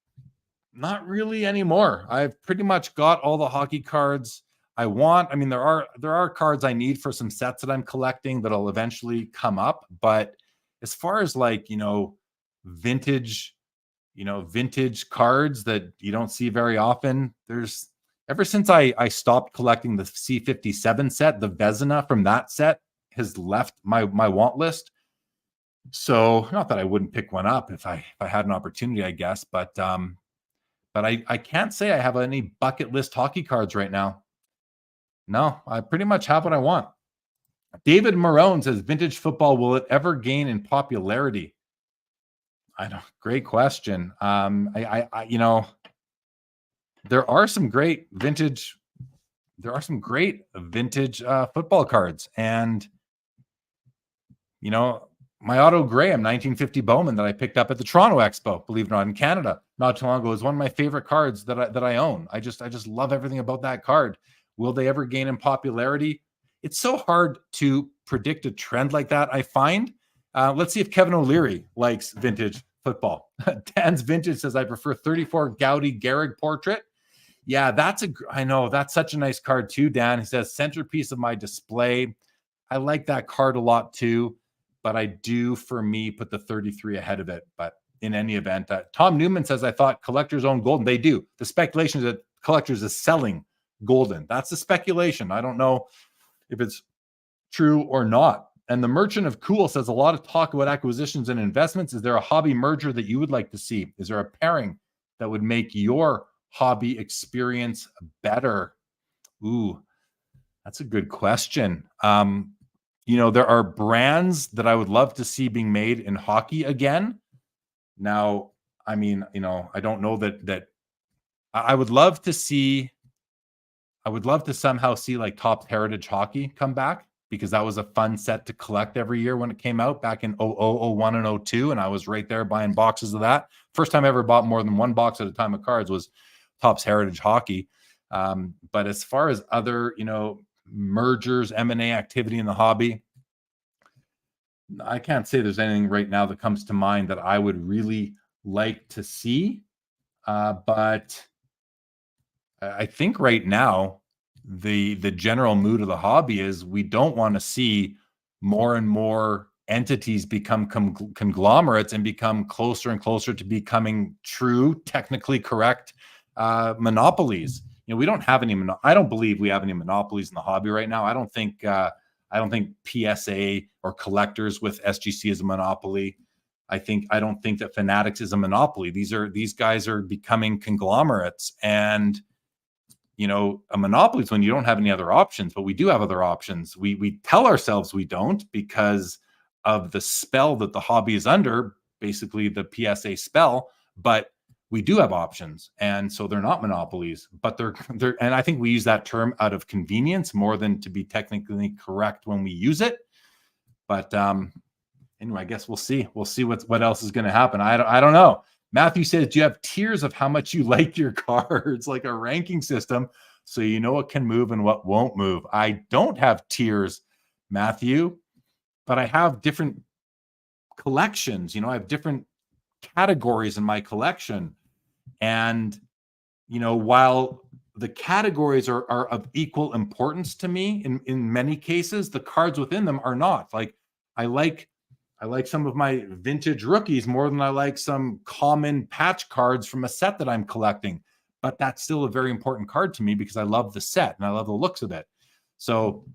Not really anymore. I've pretty much got all the hockey cards I want. I mean, there are cards I need for some sets that I'm collecting that'll eventually come up. But as far as like, vintage cards that you don't see very often, there's ever since I stopped collecting the C57 set, the Vezina from that set has left my want list. So not that I wouldn't pick one up if I had an opportunity, I guess, but I can't say I have any bucket list hockey cards right now. No, I pretty much have what I want. David Marone says, vintage football, will it ever gain in popularity? I don't. Great question. There are some great vintage football cards, and my Otto Graham 1950 Bowman that I picked up at the Toronto Expo, believe it or not, in Canada not too long ago, is one of my favorite cards that I own. I just love everything about that card. Will they ever gain in popularity? It's so hard to predict a trend like that, I find. Let's see if Kevin O'Leary likes vintage football. Dan's Vintage says, I prefer 34 Gaudy Gehrig portrait. Yeah, I know that's such a nice card too, Dan. He says, centerpiece of my display. I like that card a lot too, but I do, for me, put the 33 ahead of it. But in any event, Tom Newman says, I thought collectors own Golden. They do. The speculation is that collectors is selling Golden. That's the speculation. I don't know if it's true or not. And the Merchant of Cool says, a lot of talk about acquisitions and investments. Is there a hobby merger that you would like to see? Is there a pairing that would make your hobby experience better? Ooh, that's a good question. There are brands that I would love to see being made in hockey again. Now, I mean, I don't know that I would love to somehow see like Topps Heritage Hockey come back, because that was a fun set to collect every year when it came out back in 00, 01, and 02. And I was right there buying boxes of that. First time I ever bought more than one box at a time of cards was Topps Heritage Hockey. But as far as other, mergers, M&A activity in the hobby, I can't say there's anything right now that comes to mind that I would really like to see. But I think right now, the general mood of the hobby is we don't want to see more and more entities become conglomerates and become closer and closer to becoming true, technically correct monopolies. We don't have any. I don't believe we have any monopolies in the hobby right now. I don't think PSA or collectors with SGC is a monopoly. I don't think that Fanatics is a monopoly. These guys are becoming conglomerates, and a monopoly is when you don't have any other options, but we do have other options. We tell ourselves we don't because of the spell that the hobby is under, basically the PSA spell, but we do have options. And so they're not monopolies, but they're, and I think we use that term out of convenience more than to be technically correct when we use it. But anyway, I guess we'll see. We'll see what else is going to happen. I don't know. Matthew says, do you have tiers of how much you like your cards, like a ranking system, so you know what can move and what won't move? I don't have tiers, Matthew, but I have different collections. I have different categories in my collection. And, while the categories are of equal importance to me, in many cases, the cards within them are not. Like, I like some of my vintage rookies more than I like some common patch cards from a set that I'm collecting. But that's still a very important card to me because I love the set and I love the looks of it. So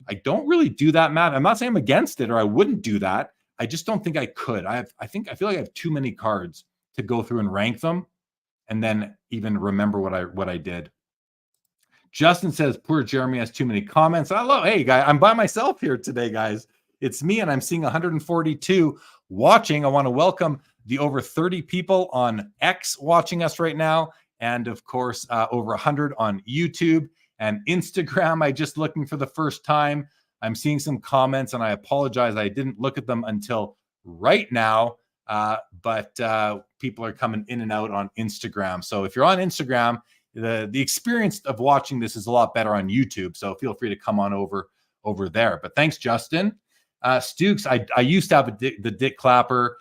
I don't really do that, Matt. I'm not saying I'm against it or I wouldn't do that. I just don't think I could. I feel like I have too many cards to go through and rank them and then even remember what I did. Justin says, poor Jeremy has too many comments. Hey, guy, I'm by myself here today, guys. It's me, and I'm seeing 142 watching. I want to welcome the over 30 people on X watching us right now, and of course, over 100 on YouTube and Instagram. I just looking for the first time. I'm seeing some comments, and I apologize. I didn't look at them until right now, but people are coming in and out on Instagram. So if you're on Instagram, the experience of watching this is a lot better on YouTube. So feel free to come on over there. But thanks, Justin. Stukes, I used to have the Dick Clapper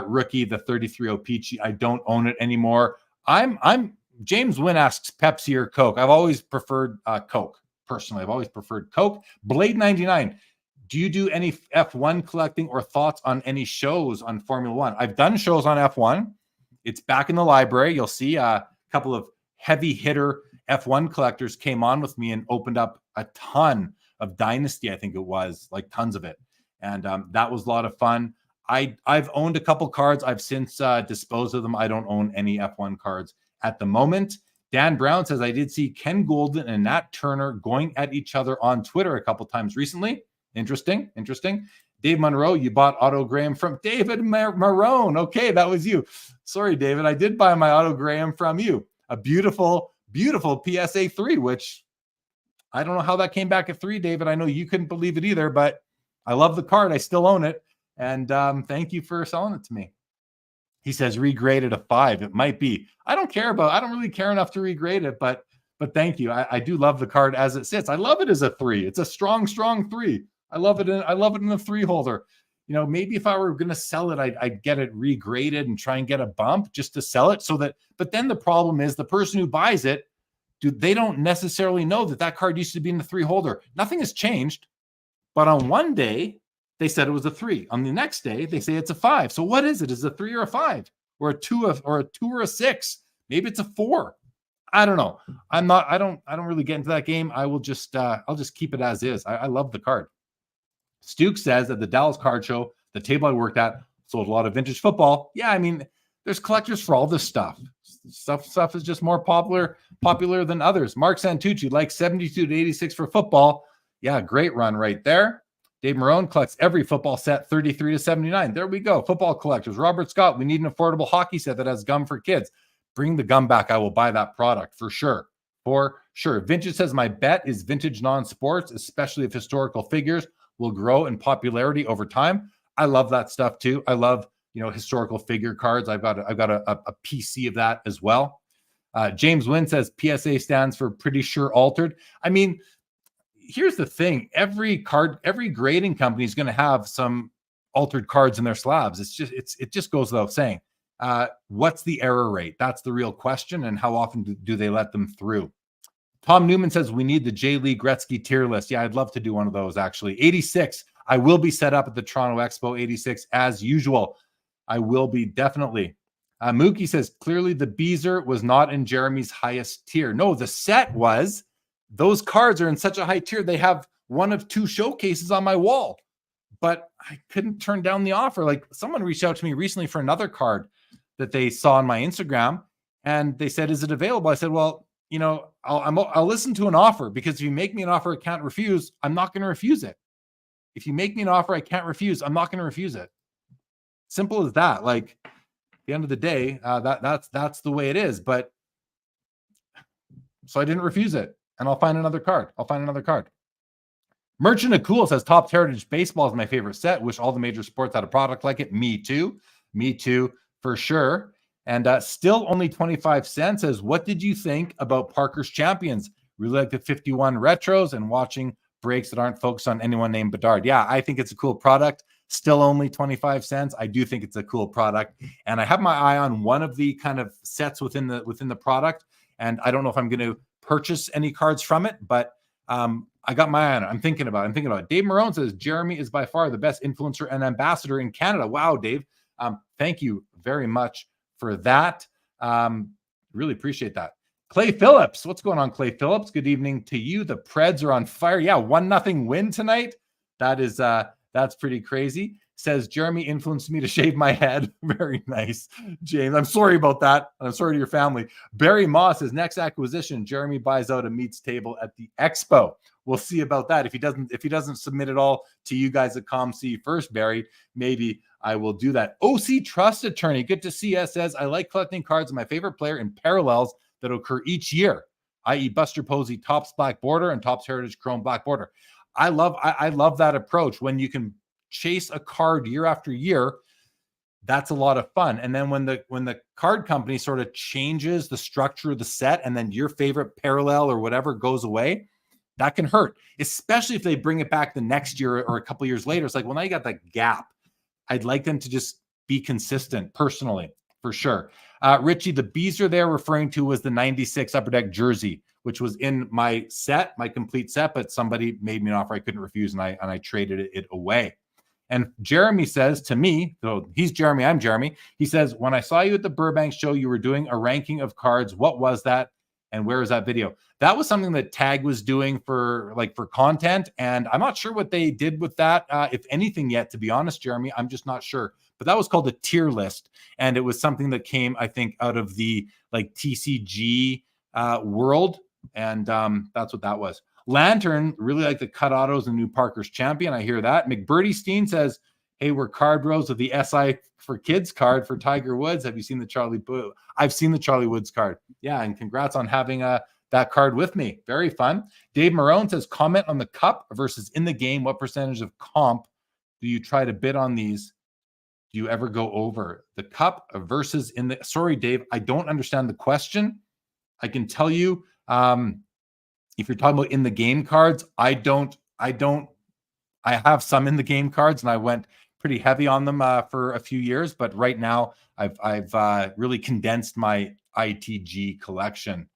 rookie, the 33 Peachy. I don't own it anymore. I'm James Wynn asks Pepsi or Coke. I've always preferred Coke. Personally, I've always preferred Coke. Blade 99. Do you do any F1 collecting or thoughts on any shows on Formula One? I've done shows on F1. It's back in the library. You'll see a couple of heavy hitter F1 collectors came on with me and opened up a ton of Dynasty. I think it was like tons of it. And that was a lot of fun. I've owned a couple cards. I've since disposed of them. I don't own any F1 cards at the moment. Dan Brown says, I did see Ken Golden and Nat Turner going at each other on Twitter a couple times recently. Interesting. Dave Monroe, you bought autogram from David Marone. Okay, that was you. Sorry, David. I did buy my autogram from you. A beautiful, beautiful PSA 3, which I don't know how that came back at 3, David. I know you couldn't believe it either, but I love the card. I still own it. And thank you for selling it to me. He says regraded a 5. It might be. I don't really care enough to regrade it, but thank you. I do love the card as it sits. I love it as a 3. It's a strong 3. I love it in a 3 holder. You know, maybe if I were going to sell it, I'd get it regraded and try and get a bump just to sell it but then the problem is the person who buys it, they don't necessarily know that card used to be in the 3 holder. Nothing has changed, but on one day, they said it was a 3. On the next day, they say it's a 5. So what is it? Is it a 3 or a 5 or a 2 or a 6? Maybe it's a 4. I don't know. I don't really get into that game. I will just, I'll just keep it as is. I love the card. Stuke says at the Dallas Card Show, the table I worked at sold a lot of vintage football. Yeah, I mean, there's collectors for all this stuff. Stuff is just more popular than others. Mark Santucci likes 72 to 86 for football. Yeah, great run right there. Dave Marone collects every football set 33 to 79. There we go. Football collectors. Robert Scott, we need an affordable hockey set that has gum for kids. Bring the gum back. I will buy that product for sure. For sure. Vintage says my bet is vintage non-sports, especially if historical figures will grow in popularity over time. I love that stuff too. I love, historical figure cards. I've got a PC of that as well. James Wynn says PSA stands for pretty sure altered. I mean, here's the thing. Every grading company is going to have some altered cards in their slabs. It just goes without saying. What's the error rate? That's the real question. And how often do they let them through? Tom Newman says we need the J. Lee Gretzky tier list. Yeah, I'd love to do one of those actually. 86. I will be set up at the Toronto Expo 86 as usual. I will be definitely. Mookie says clearly the Beezer was not in Jeremy's highest tier. No, the set was. Those cards are in such a high tier. They have one of 2 showcases on my wall, but I couldn't turn down the offer. Like someone reached out to me recently for another card that they saw on my Instagram and they said, is it available? I said, well, I'll listen to an offer because if you make me an offer I can't refuse, I'm not going to refuse it. If you make me an offer I can't refuse, I'm not going to refuse it. Simple as that. Like at the end of the day, that's the way it is. But so I didn't refuse it. And I'll find another card. Merchant of Cool says Topps Heritage Baseball is my favorite set. Wish all the major sports had a product like it. Me too for sure. And still only 25 cents says, what did you think about Parker's Champions? Really like the 51 retros and watching breaks that aren't focused on anyone named Bedard. Yeah, I think it's a cool product. Still only 25 cents. I do think it's a cool product. And I have my eye on one of the kind of sets within the product. And I don't know if I'm going to purchase any cards from it, but I got my eye on it. I'm thinking about it. Dave Marone says Jeremy is by far the best influencer and ambassador in Canada. Wow, Dave. Thank you very much for that. Really appreciate that. Clay Phillips. What's going on, Clay Phillips? Good evening to you. The Preds are on fire. Yeah, 1-0 win tonight. That's pretty crazy. Says Jeremy influenced me to shave my head. Very nice, James. I'm sorry about that. I'm sorry to your family. Barry Moss says next acquisition, Jeremy buys out a meats table at the Expo. We'll see about that. If he doesn't submit it all to you guys at ComC first, Barry, maybe I will do that. OC Trust Attorney, good to see us. Says I like collecting cards of my favorite player in parallels that occur each year, i.e. Buster Posey Topps Black Border and Topps Heritage Chrome Black Border. I love that approach when you can chase a card year after year. that's a lot of fun. And then when the card company sort of changes the structure of the set and then your favorite parallel or whatever goes away, that can hurt, especially if they bring it back the next year or a couple of years later. It's like, well, now you got that gap. I'd like them to just be consistent personally, for sure. Richie, the Beezer they're referring to was the 96 Upper Deck jersey, which was in my set, my complete set, but somebody made me an offer I couldn't refuse, and I traded it away. And Jeremy says to me, so he's Jeremy, I'm Jeremy. He says, when I saw you at the Burbank show, you were doing a ranking of cards. What was that? And where is that video? That was something that Tag was doing for content. And I'm not sure what they did with that, if anything yet, to be honest, Jeremy. I'm just not sure. But that was called a tier list. And it was something that came, I think, out of the TCG world. And that's what that was. Lantern, really like the cut autos and new Parker's Champion. I hear that. McBirdie Steen says, hey, we're card bros with the SI for Kids card for Tiger Woods. Have you seen the Charlie Boo? I've seen the Charlie Woods card. Yeah, and congrats on having that card with me. Very fun. Dave Marone says, comment on the cup versus in the game. What percentage of comp do you try to bid on these? Do you ever go over the cup versus in the? Sorry, Dave, I don't understand the question. I can tell you, if you're talking about in the game cards, I have some in the game cards, and I went pretty heavy on them for a few years. But right now, I've really condensed my ITG collection.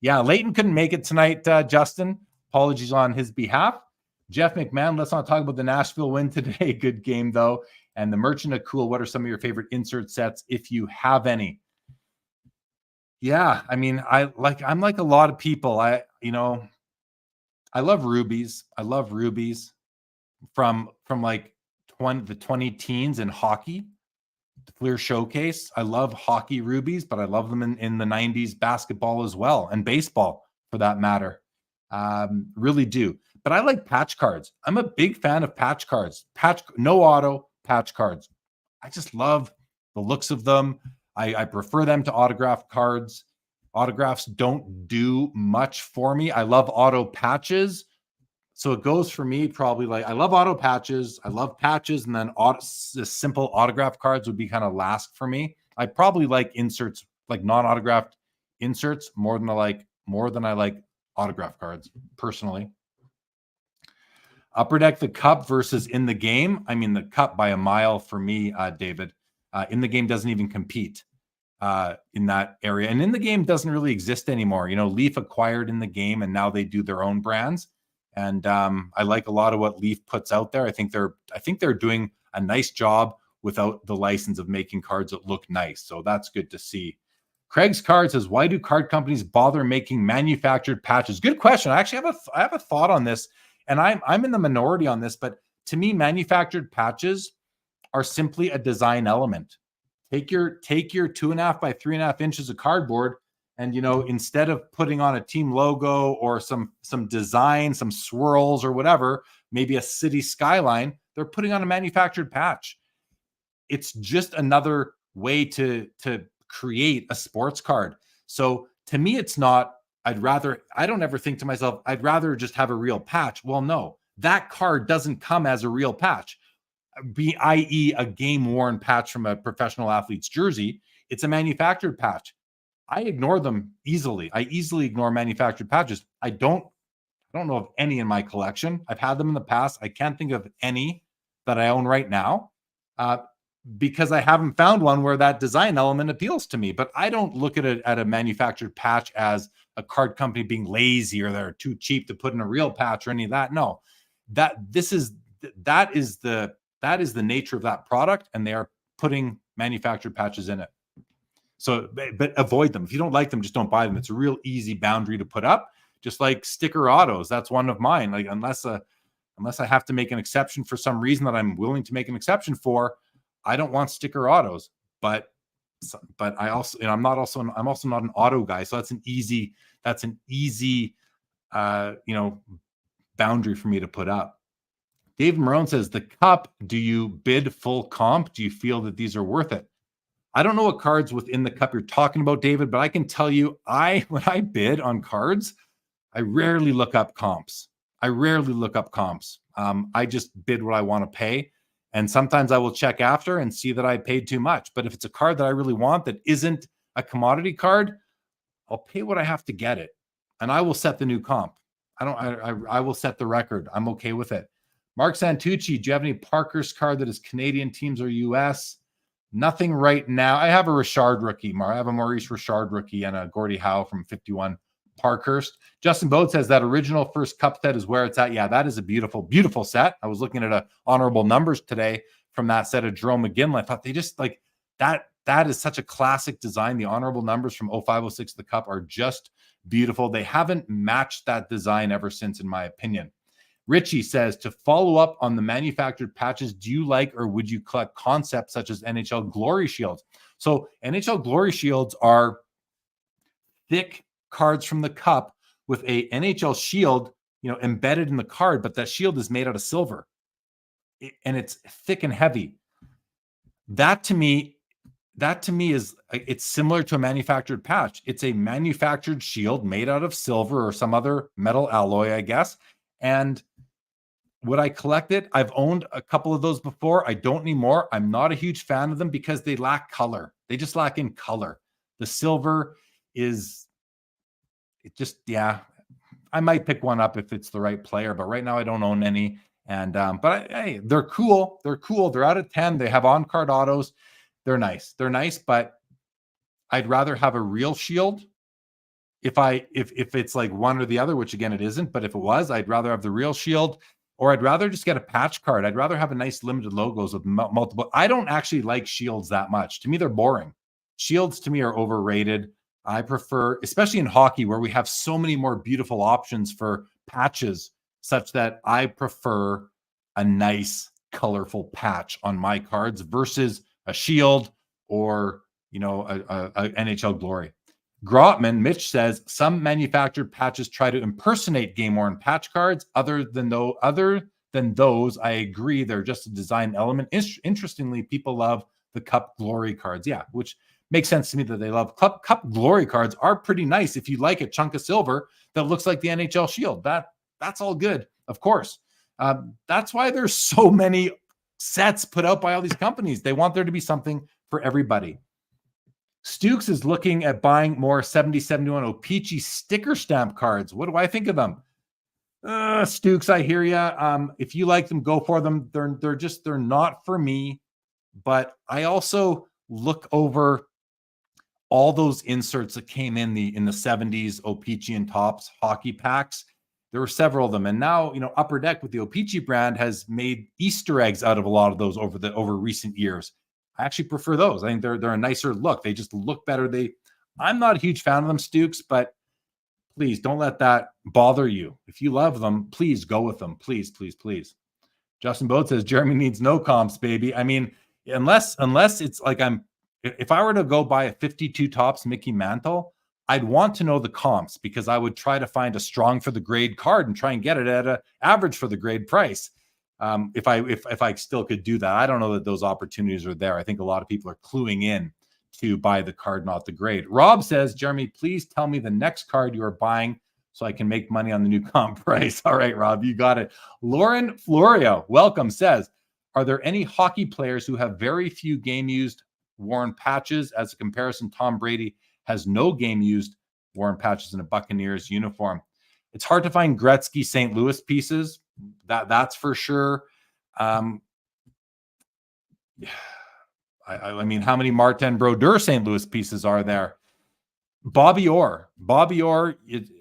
Yeah, Leighton couldn't make it tonight, Justin. Apologies on his behalf. Jeff McMahon, let's not talk about the Nashville win today. Good game, though. And the Merchant of Cool, what are some of your favorite insert sets, if you have any? Yeah, I mean, I'm like a lot of people. I love rubies. I love rubies from like the 20 teens in hockey. The Fleer Showcase. I love hockey rubies, but I love them in the 90s basketball as well, and baseball for that matter. Really do. But I like patch cards. I'm a big fan of patch cards. No auto patch cards. I just love the looks of them. I prefer them to autographed cards. Autographs don't do much for me. I love auto patches. So it goes for me probably like I love auto patches. I love patches, and then simple autograph cards would be kind of last for me. I probably like inserts, like non-autographed inserts, more than I like autograph cards personally. Upper Deck the cup versus in the game. I mean, the cup by a mile for me, David. In the game doesn't even compete in that area, and in the game doesn't really exist anymore. Leaf acquired in the game, and now they do their own brands. And I like a lot of what Leaf puts out there. I think they're doing a nice job without the license of making cards that look nice. So that's good to see. Craig's Card says, why do card companies bother making manufactured patches? Good question. I actually have a thought on this, and I'm in the minority on this, but to me, manufactured patches are simply a design element. Take your 2.5 by 3.5 inches of cardboard, and instead of putting on a team logo or some design, some swirls or whatever, maybe a city skyline, they're putting on a manufactured patch. It's just another way to create a sports card. So to me, it's not, I don't ever think to myself, I'd rather just have a real patch. Well, no, that card doesn't come as a real patch, i.e. a game-worn patch from a professional athlete's jersey. It's a manufactured patch. I ignore them easily. I easily ignore manufactured patches. I don't know of any in my collection. I've had them in the past. I can't think of any that I own right now because I haven't found one where that design element appeals to me. But I don't look at a manufactured patch as a card company being lazy or they're too cheap to put in a real patch or any of that. No, that is the nature of that product, and they are putting manufactured patches in it. So, but avoid them. If you don't like them, just don't buy them. It's a real easy boundary to put up, just like sticker autos. That's one of mine. Like unless I have to make an exception for some reason that I'm willing to make an exception for, I don't want sticker autos. But I also, I'm also not an auto guy. So that's an easy boundary for me to put up. David Marone says, the cup, do you bid full comp? Do you feel that these are worth it? I don't know what cards within the cup you're talking about, David, but I can tell you, when I bid on cards, I rarely look up comps. I just bid what I want to pay. And sometimes I will check after and see that I paid too much. But if it's a card that I really want that isn't a commodity card, I'll pay what I have to get it. And I will set the new comp. I will set the record. I'm okay with it. Mark Santucci, do you have any Parker's card that is Canadian teams or US? Nothing right now. I have a Richard rookie. I have a Maurice Richard rookie and a Gordie Howe from 51 Parkhurst. Justin Bode says that original first cup set is where it's at. Yeah, that is a beautiful, beautiful set. I was looking at a honorable numbers today from that set of Jerome McGinley. I thought they just like that. That is such a classic design. The honorable numbers from 0506 the cup are just beautiful. They haven't matched that design ever since, in my opinion. Richie says, to follow up on the manufactured patches, do you like or would you collect concepts such as NHL Glory Shields? So NHL Glory Shields are thick cards from the cup with a NHL shield, embedded in the card, but that shield is made out of silver and it's thick and heavy. That to me is, it's similar to a manufactured patch. It's a manufactured shield made out of silver or some other metal alloy, I guess. And would I collect it? I've owned a couple of those before. I don't anymore. I'm not a huge fan of them because they lack color. They just lack in color. The silver is, I might pick one up if it's the right player, but right now I don't own any. And, hey, they're cool. They're cool. They're out of 10. They have on-card autos. They're nice. They're nice, but I'd rather have a real shield. If it's like one or the other, which again, it isn't, but if it was, I'd rather have the real shield, or I'd rather just get a patch card. I'd rather have a nice limited logos with multiple. I don't actually like shields that much. To me, they're boring. Shields to me are overrated. I prefer, especially in hockey, where we have so many more beautiful options for patches, such that I prefer a nice, colorful patch on my cards versus a shield or, a NHL Glory. Grotman, Mitch says, some manufactured patches try to impersonate game-worn patch cards. Other than those, I agree, they're just a design element. Interestingly, people love the Cup Glory cards. Yeah, which makes sense to me that they love Cup Glory cards are pretty nice if you like a chunk of silver that looks like the NHL shield. That's all good, of course. That's why there's so many sets put out by all these companies. They want there to be something for everybody. Stukes is looking at buying more 70-71 O-Pee-Chee sticker stamp cards. What do I think of them? Stukes, I hear you. If you like them, go for them. They're not for me. But I also look over all those inserts that came in the 70s O-Pee-Chee and Topps hockey packs. There were several of them. And now, Upper Deck with the O-Pee-Chee brand has made Easter eggs out of a lot of those over recent years. I actually prefer those. I think they're a nicer look. They just look better. I'm not a huge fan of them, Stukes, but please don't let that bother you. If you love them, please go with them. Please, please, please. Justin Bode says Jeremy needs no comps, baby. I mean, unless it's like if I were to go buy a 52 Topps Mickey Mantle, I'd want to know the comps because I would try to find a strong for the grade card and try and get it at an average for the grade price. If I still could do that. I don't know that those opportunities are there. I think a lot of people are cluing in to buy the card, not the grade. Rob says, Jeremy, please tell me the next card you are buying so I can make money on the new comp price. All right, Rob, you got it. Lauren Florio, welcome, says, are there any hockey players who have very few game-used worn patches? As a comparison, Tom Brady has no game-used worn patches in a Buccaneers uniform. It's hard to find Gretzky St. Louis pieces. That's for sure. I mean, how many Martin Brodeur St. Louis pieces are there? Bobby Orr,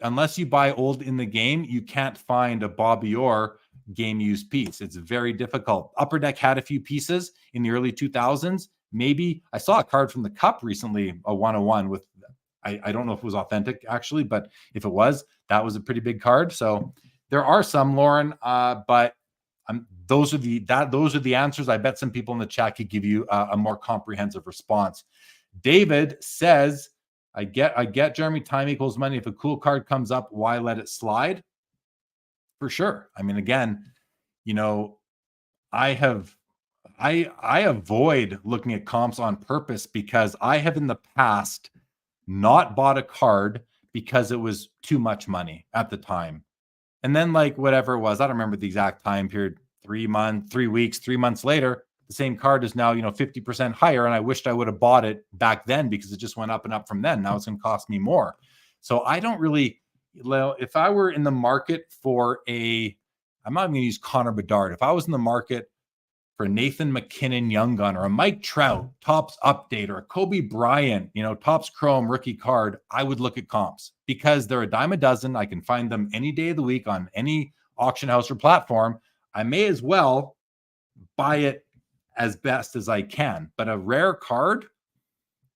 unless you buy old in the game, you can't find a Bobby Orr game-used piece. It's very difficult. Upper Deck had a few pieces in the early 2000s. Maybe I saw a card from the Cup recently, a 101 with, I don't know if it was authentic actually, but if it was, that was a pretty big card. So there are some, Lauren, but those are the answers. I bet some people in the chat could give you a more comprehensive response. David says, I get Jeremy, time equals money. If a cool card comes up, why let it slide? For sure. I mean, again, I avoid looking at comps on purpose because I have in the past not bought a card because it was too much money at the time. And then whatever it was, I don't remember the exact time period, 3 weeks, 3 months later, the same card is now, 50% higher. And I wished I would have bought it back then because it just went up and up from then. Now it's going to cost me more. So I don't really, if I were in the market for I'm not going to use Connor Bedard. If I was in the market for Nathan McKinnon Young Gun or a Mike Trout Topps update or a Kobe Bryant, Topps Chrome rookie card, I would look at comps because they're a dime a dozen. I can find them any day of the week on any auction house or platform. I may as well buy it as best as I can. But a rare card,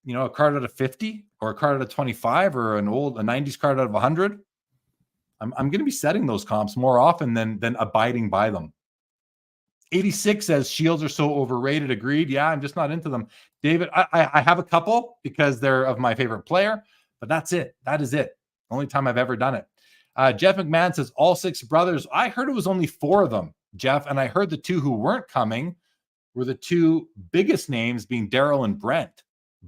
a card out of 50 or a card out of 25 or a 90s card out of 100, I'm going to be setting those comps more often than abiding by them. 86 says shields are so overrated. Agreed. Yeah, I'm just not into them. David, I have a couple because they're of my favorite player, but that's it. That is it. Only time I've ever done it. Jeff McMahon says all 6 brothers. I heard it was only 4 of them, Jeff, and I heard the 2 who weren't coming were the 2 biggest names being Daryl and Brent.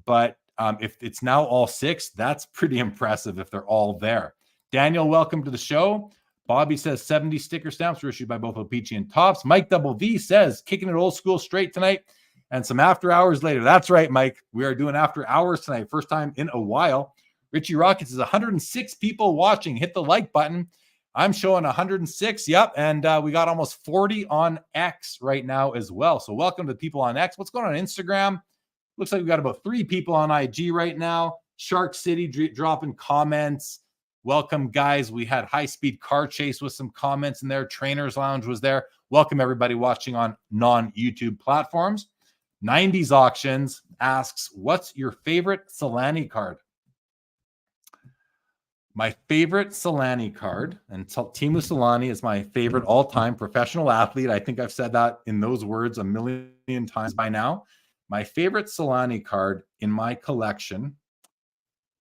But if it's now all 6, that's pretty impressive if they're all there. Daniel, welcome to the show. Bobby says 70 sticker stamps were issued by both O-Pee-Chee and Topps. Mike Double V says kicking it old school straight tonight and some after hours later. That's right, Mike. We are doing after hours tonight. First time in a while. Richie Rockets says 106 people watching. Hit the like button. I'm showing 106. Yep. And we got almost 40 on X right now as well. So welcome to the people on X. What's going on Instagram? Looks like we got about 3 people on IG right now. Shark City dropping comments. Welcome, guys. We had High Speed Car Chase with some comments in there. Trainers Lounge was there. Welcome, everybody watching on non-YouTube platforms. 90s Auctions asks, what's your favorite Solani card? My favorite Solani card, and Teemu Solani is my favorite all-time professional athlete. I think I've said that in those words a million times by now. My favorite Solani card in my collection,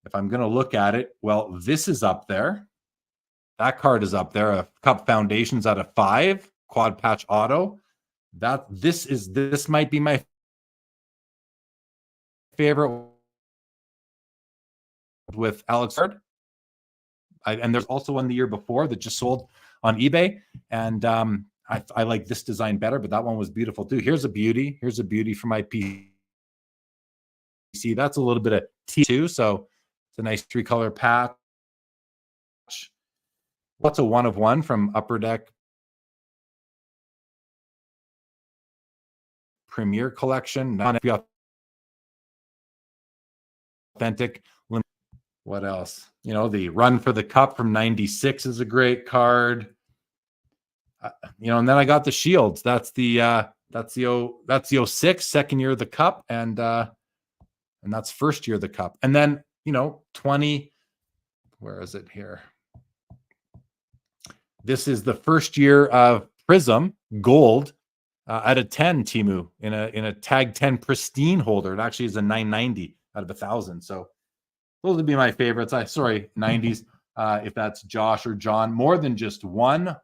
if I'm going to look at it, well, this is up there. That card is up there. A Cup Foundations out of 5, quad patch auto. This might be my favorite with Alex Hard. And there's also one the year before that just sold on eBay. And I like this design better, but that one was beautiful too. Here's a beauty. Here's a beauty for my PC. That's a little bit of T2. So it's a nice 3-color patch. What's a 1 of 1 from Upper Deck Premier Collection? Not authentic. What else? The Run for the Cup from 96 is a great card. And then I got the Shields. That's the 06, second year of the Cup, and that's first year of the Cup. And then 20. Where is it here? This is the first year of Prism Gold out of 10. Teemu in a Tag 10 pristine holder. It actually is a 990 out of 1,000. So those would be my favorites. 90s. If that's Josh or John, more than just one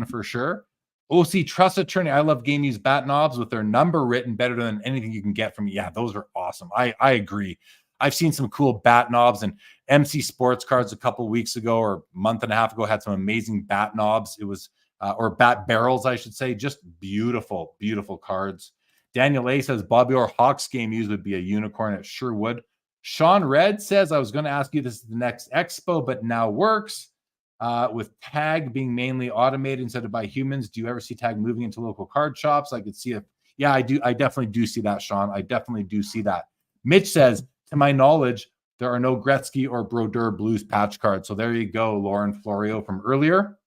for sure. OC Trust Attorney. I love game used bat knobs with their number written better than anything you can get from me. Yeah, those are awesome. I agree. I've seen some cool bat knobs, and MC Sports Cards a couple of weeks ago or a month and a half ago had some amazing bat knobs. It was, or bat barrels, I should say. Just beautiful, beautiful cards. Daniel A says Bobby Orr Hawks game used would be a unicorn. It sure would. Sean Red says, I was going to ask you this is the next Expo, but now works. With Tag being mainly automated instead of by humans, do you ever see Tag moving into local card shops? I could see it. Yeah, I do. I definitely do see that, Sean. I definitely do see that. Mitch says, to my knowledge, there are no Gretzky or Brodeur Blues patch cards. So there you go, Lauren Florio from earlier.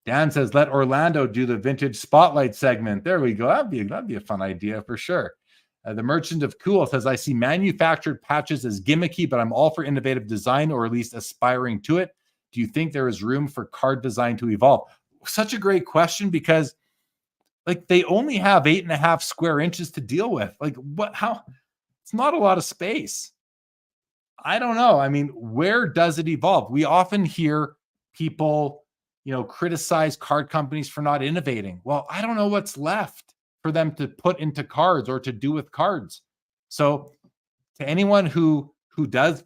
Dan says, let Orlando do the vintage spotlight segment. There we go. That'd be a fun idea for sure. The Merchant of Cool says, I see manufactured patches as gimmicky, but I'm all for innovative design or at least aspiring to it. Do you think there is room for card design to evolve? Such a great question because they only have 8.5 square inches to deal with. How? It's not a lot of space. I don't know. I mean, where does it evolve? We often hear people, criticize card companies for not innovating. Well, I don't know what's left for them to put into cards or to do with cards. So to anyone who does,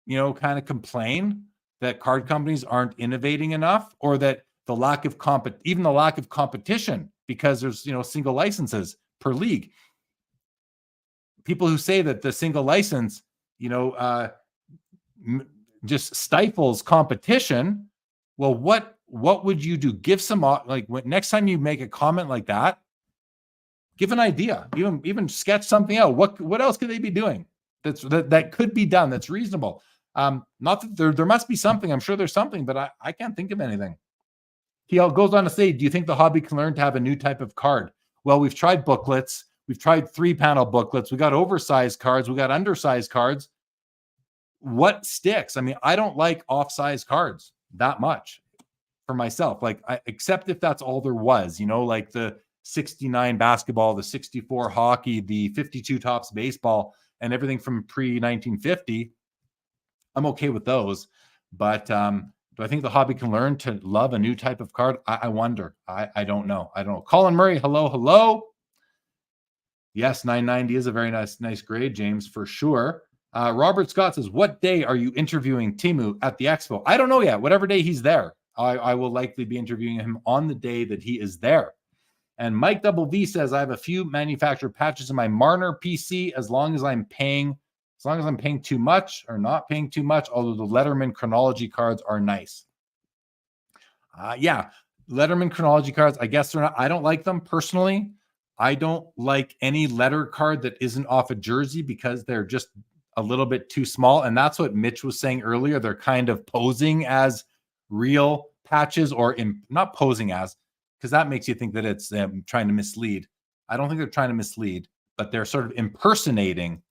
kind of complain that card companies aren't innovating enough or that the lack of even the lack of competition, because there's, single licenses per league. People who say that the single license, just stifles competition. Well, what would you do? Give some, next time you make a comment like that, give an idea, even sketch something out. What else could they be doing that could be done that's reasonable? Not that there must be something. I'm sure there's something, but I can't think of anything. He goes on to say, do you think the hobby can learn to have a new type of card? Well, we've tried booklets. We've tried 3-panel booklets. We got oversized cards. We got undersized cards. What sticks? I mean, I don't like off-size cards that much for myself. Except if that's all there was, like the 69 basketball, the 64 hockey, the 52 tops baseball, and everything from pre-1950. I'm okay with those. But do I think the hobby can learn to love a new type of card? I wonder. I don't know. Colin Murray, hello. Yes, 990 is a very nice grade, James, for sure. Robert Scott says, what day are you interviewing Timu at the Expo? I don't know yet. Whatever day he's there, I will likely be interviewing him on the day that he is there. And Mike Double V says, I have a few manufactured patches in my Marner PC as long as I'm paying too much or not paying too much, although the Letterman chronology cards are nice. Yeah, Letterman chronology cards, I guess they're not. I don't like them personally. I don't like any letter card that isn't off a jersey because they're just a little bit too small. And that's what Mitch was saying earlier. They're kind of posing as real patches, or not posing as, because that makes you think that it's trying to mislead. I don't think they're trying to mislead, but they're sort of impersonating.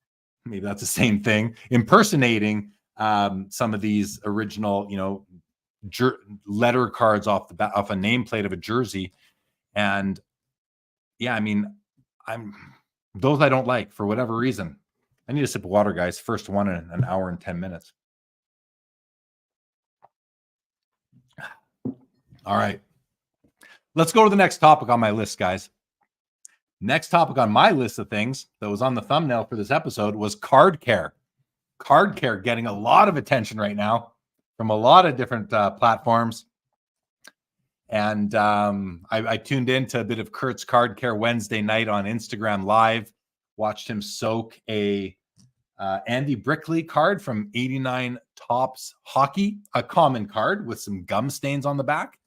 Maybe that's the same thing. Impersonating some of these original, letter cards off a nameplate of a jersey. And yeah, I mean, those I don't like for whatever reason. I need a sip of water, guys. First one in an hour and 10 minutes. All right. Let's go to the next topic on my list, guys. Next topic on my list of things that was on the thumbnail for this episode was card care. Card care getting a lot of attention right now from a lot of different platforms. And I tuned into a bit of Kurt's Card Care Wednesday night on Instagram Live. Watched him soak a Andy Brickley card from 89 Tops Hockey, a common card with some gum stains on the back.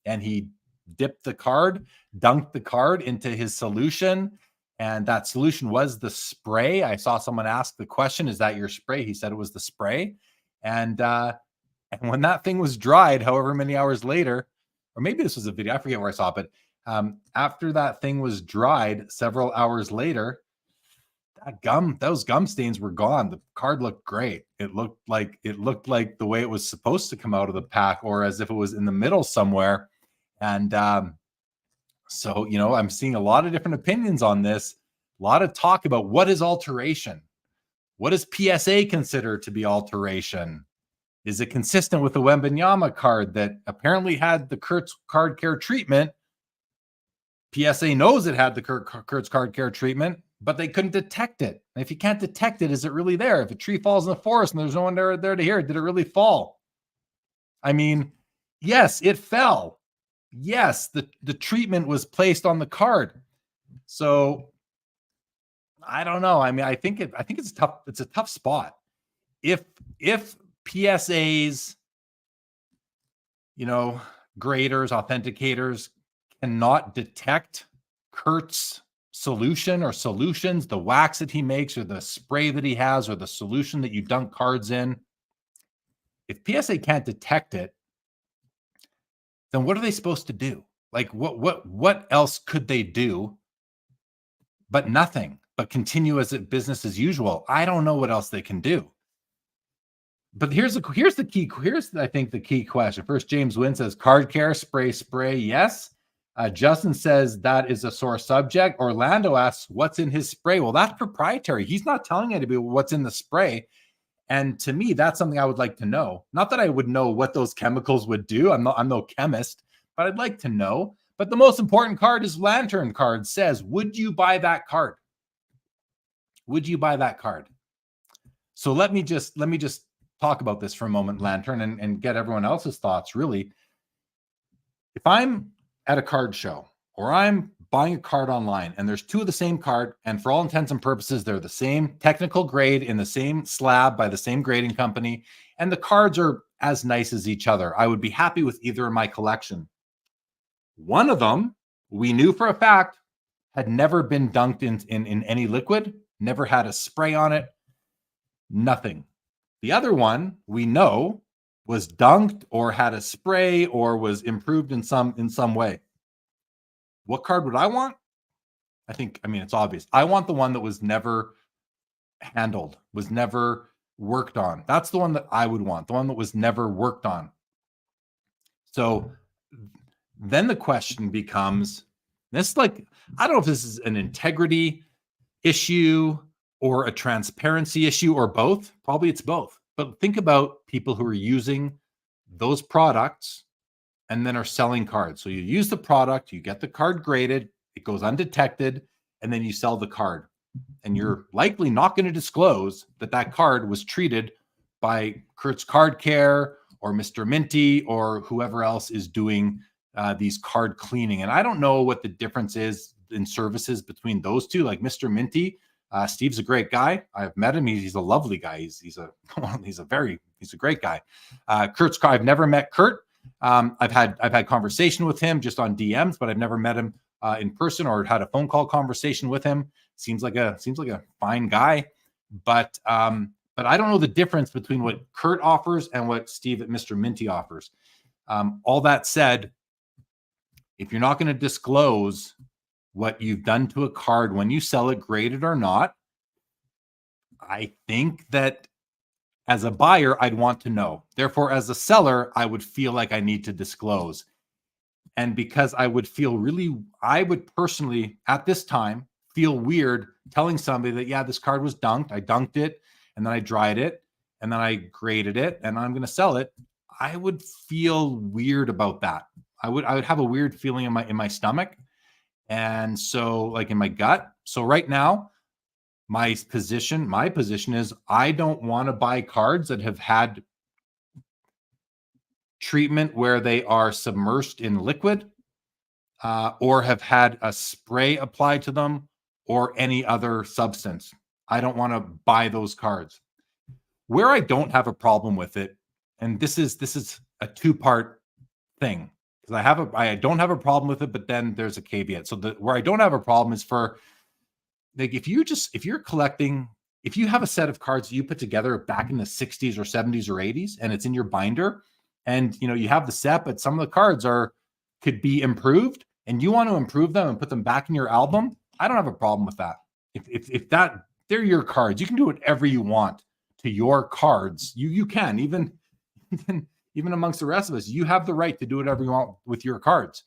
And he dipped the card, dunked the card into his solution. And that solution was the spray. I saw someone ask the question, is that your spray? He said it was the spray. And when that thing was dried, however many hours later, or maybe this was a video, I forget where I saw it, but after that thing was dried several hours later, those gum stains were gone. The card looked great. It looked like the way it was supposed to come out of the pack, or as if it was in the middle somewhere. And so, I'm seeing a lot of different opinions on this. A lot of talk about what is alteration. What does PSA consider to be alteration? Is it consistent with the Wembanyama card that apparently had the Kurt's Card Care treatment? PSA knows it had the Kurt's Card Care treatment, but they couldn't detect it. And if you can't detect it, is it really there? If a tree falls in the forest and there's no one there to hear it, did it really fall? I mean, yes, it fell. Yes, the treatment was placed on the card. So I don't know. I mean, I think it's tough. It's a tough spot. If PSAs, graders, authenticators cannot detect Kurt's solution or solutions, the wax that he makes or the spray that he has or the solution that you dunk cards in, if PSA can't detect it, then what are they supposed to do? Like what else could they do? But nothing, but continue as business as usual. I don't know what else they can do. But here's the key. I think the key question. First, James Wynn says card care, spray. Yes. Justin says that is a sore subject. Orlando asks what's in his spray. Well, that's proprietary. He's not telling anybody what's in the spray. And to me, that's something I would like to know. Not that I would know what those chemicals would do. I'm no chemist, but I'd like to know. But the most important card is Lantern card says, would you buy that card? Would you buy that card? So let me just talk about this for a moment, Lantern, and get everyone else's thoughts, really. if I'm at a card show or I'm buying a card online and there's two of the same card, and for all intents and purposes, they're the same technical grade in the same slab by the same grading company, and the cards are as nice as each other, I would be happy with either in my collection. One of them, we knew for a fact, had never been dunked in any liquid, never had a spray on it, nothing. The other one, we know, was dunked or had a spray or was improved in some way. What card would I want? I mean, it's obvious. I want the one that was never handled, was never worked on. That's the one that I would want, the one that was never worked on. So then the question becomes, this, like, I don't know if this is an integrity issue or a transparency issue or both. Probably it's both. But think about people who are using those products and then are selling cards. So you use the product, you get the card graded, it goes undetected, and then you sell the card. And you're likely not going to disclose that that card was treated by Kurt's Card Care or Mr. Minty or whoever else is doing these card cleaning. And I don't know what the difference is in services between those two. Like Mr. Minty, Steve's a great guy. I've met him. He's a lovely guy. He's a great guy. I've never met Kurt. I've had conversation with him just on DMs, but I've never met him in person or had a phone call conversation with him. Seems like a fine guy, but I don't know the difference between what Kurt offers and what Steve at Mr. Minty offers. All that said, if you're not going to disclose what you've done to a card when you sell it, graded or not, I think that as a buyer, I'd want to know. Therefore, as a seller, I would feel like I need to disclose. And because I would personally, at this time, feel weird telling somebody that, yeah, this card was dunked. I dunked it, and then I dried it, and then I graded it, and I'm going to sell it. I would feel weird about that. I would have a weird feeling in my stomach. And so, like, in my gut. So right now, my position is I don't want to buy cards that have had treatment where they are submersed in liquid or have had a spray applied to them or any other substance. I don't want to buy those cards. Where I don't have a problem with it, and this is a two-part thing, because I don't have a problem with it, but then there's a caveat. So where I don't have a problem is for, like, if you're collecting, if you have a set of cards that you put together back in the 60s or 70s or 80s, and it's in your binder, and you have the set, but some of the cards could be improved, and you want to improve them and put them back in your album, I don't have a problem with that. If they're your cards, you can do whatever you want to your cards. You can, even amongst the rest of us, you have the right to do whatever you want with your cards.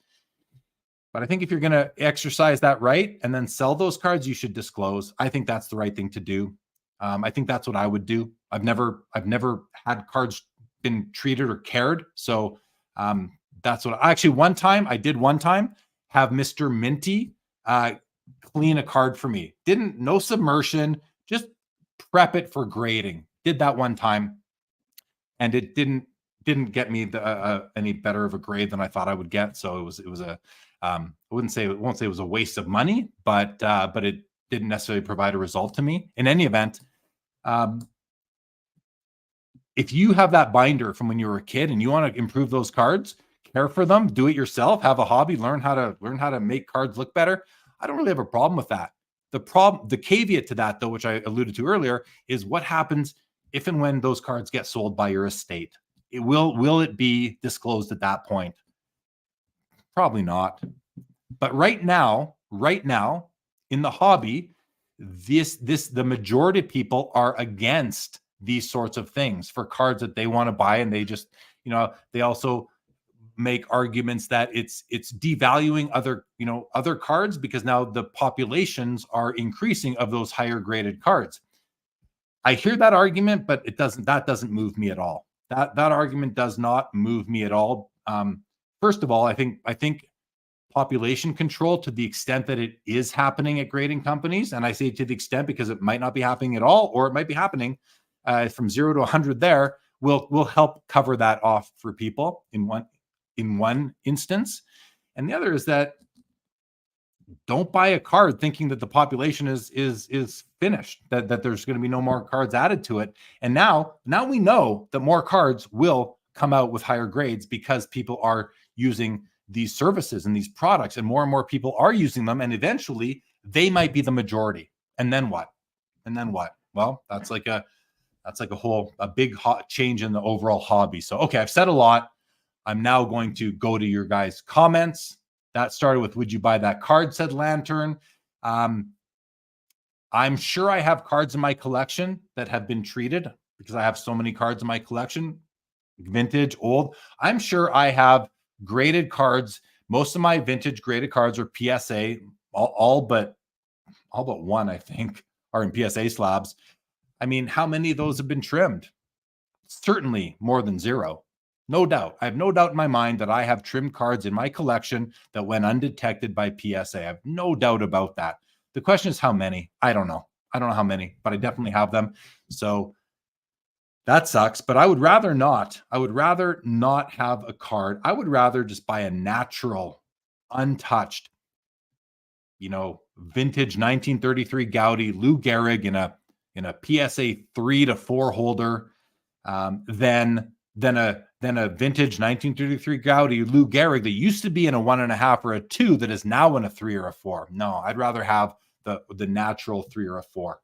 But I think if you're going to exercise that right and then sell those cards, you should disclose. I think that's the right thing to do. I think that's what I would do. I've never had cards been treated or cared. So that's what I did one time have Mr. Minty clean a card for me. No submersion, just prep it for grading. Did that one time, and it didn't get me any better of a grade than I thought I would get. So it was a I won't say it was a waste of money, but it didn't necessarily provide a result to me. In any event, if you have that binder from when you were a kid and you want to improve those cards, care for them, do it yourself, have a hobby, learn how to make cards look better, I don't really have a problem with that. The caveat to that, though, which I alluded to earlier, is what happens if and when those cards get sold by your estate. Will it be disclosed at that point? Probably not. But right now, in the hobby, the majority of people are against these sorts of things for cards that they want to buy, and they just, they also make arguments that it's devaluing other cards because now the populations are increasing of those higher graded cards. I hear that argument, but that doesn't move me at all. That argument does not move me at all. First of all, I think population control, to the extent that it is happening at grading companies, and I say to the extent because it might not be happening at all, or it might be happening from 0 to 100 there, will help cover that off for people in one instance. And the other is that don't buy a card thinking that the population is finished, that there's going to be no more cards added to it. And now we know that more cards will come out with higher grades because people are using these services and these products, and more people are using them, and eventually they might be the majority. And then what? Well, that's like a big change in the overall hobby. So, okay, I've said a lot. I'm now going to go to your guys' comments. That started with, would you buy that card, said Lantern. I'm sure I have cards in my collection that have been treated because I have so many cards in my collection, vintage, old. I'm sure I have graded cards. Most of my vintage graded cards are PSA, all but one, I think, are in PSA slabs. I mean, how many of those have been trimmed? Certainly more than zero. No doubt. I have no doubt in my mind that I have trimmed cards in my collection that went undetected by PSA. I have no doubt about that. The question is how many? I don't know. I don't know how many, but I definitely have them. So that sucks, but I would rather not. I would rather not have a card. I would rather just buy a natural, untouched, vintage 1933 Gaudi Lou Gehrig in a PSA 3 to 4 holder, than a vintage 1933 Gaudi Lou Gehrig that used to be in a 1.5 or a 2 that is now in a 3 or a 4. No, I'd rather have the natural 3 or a 4.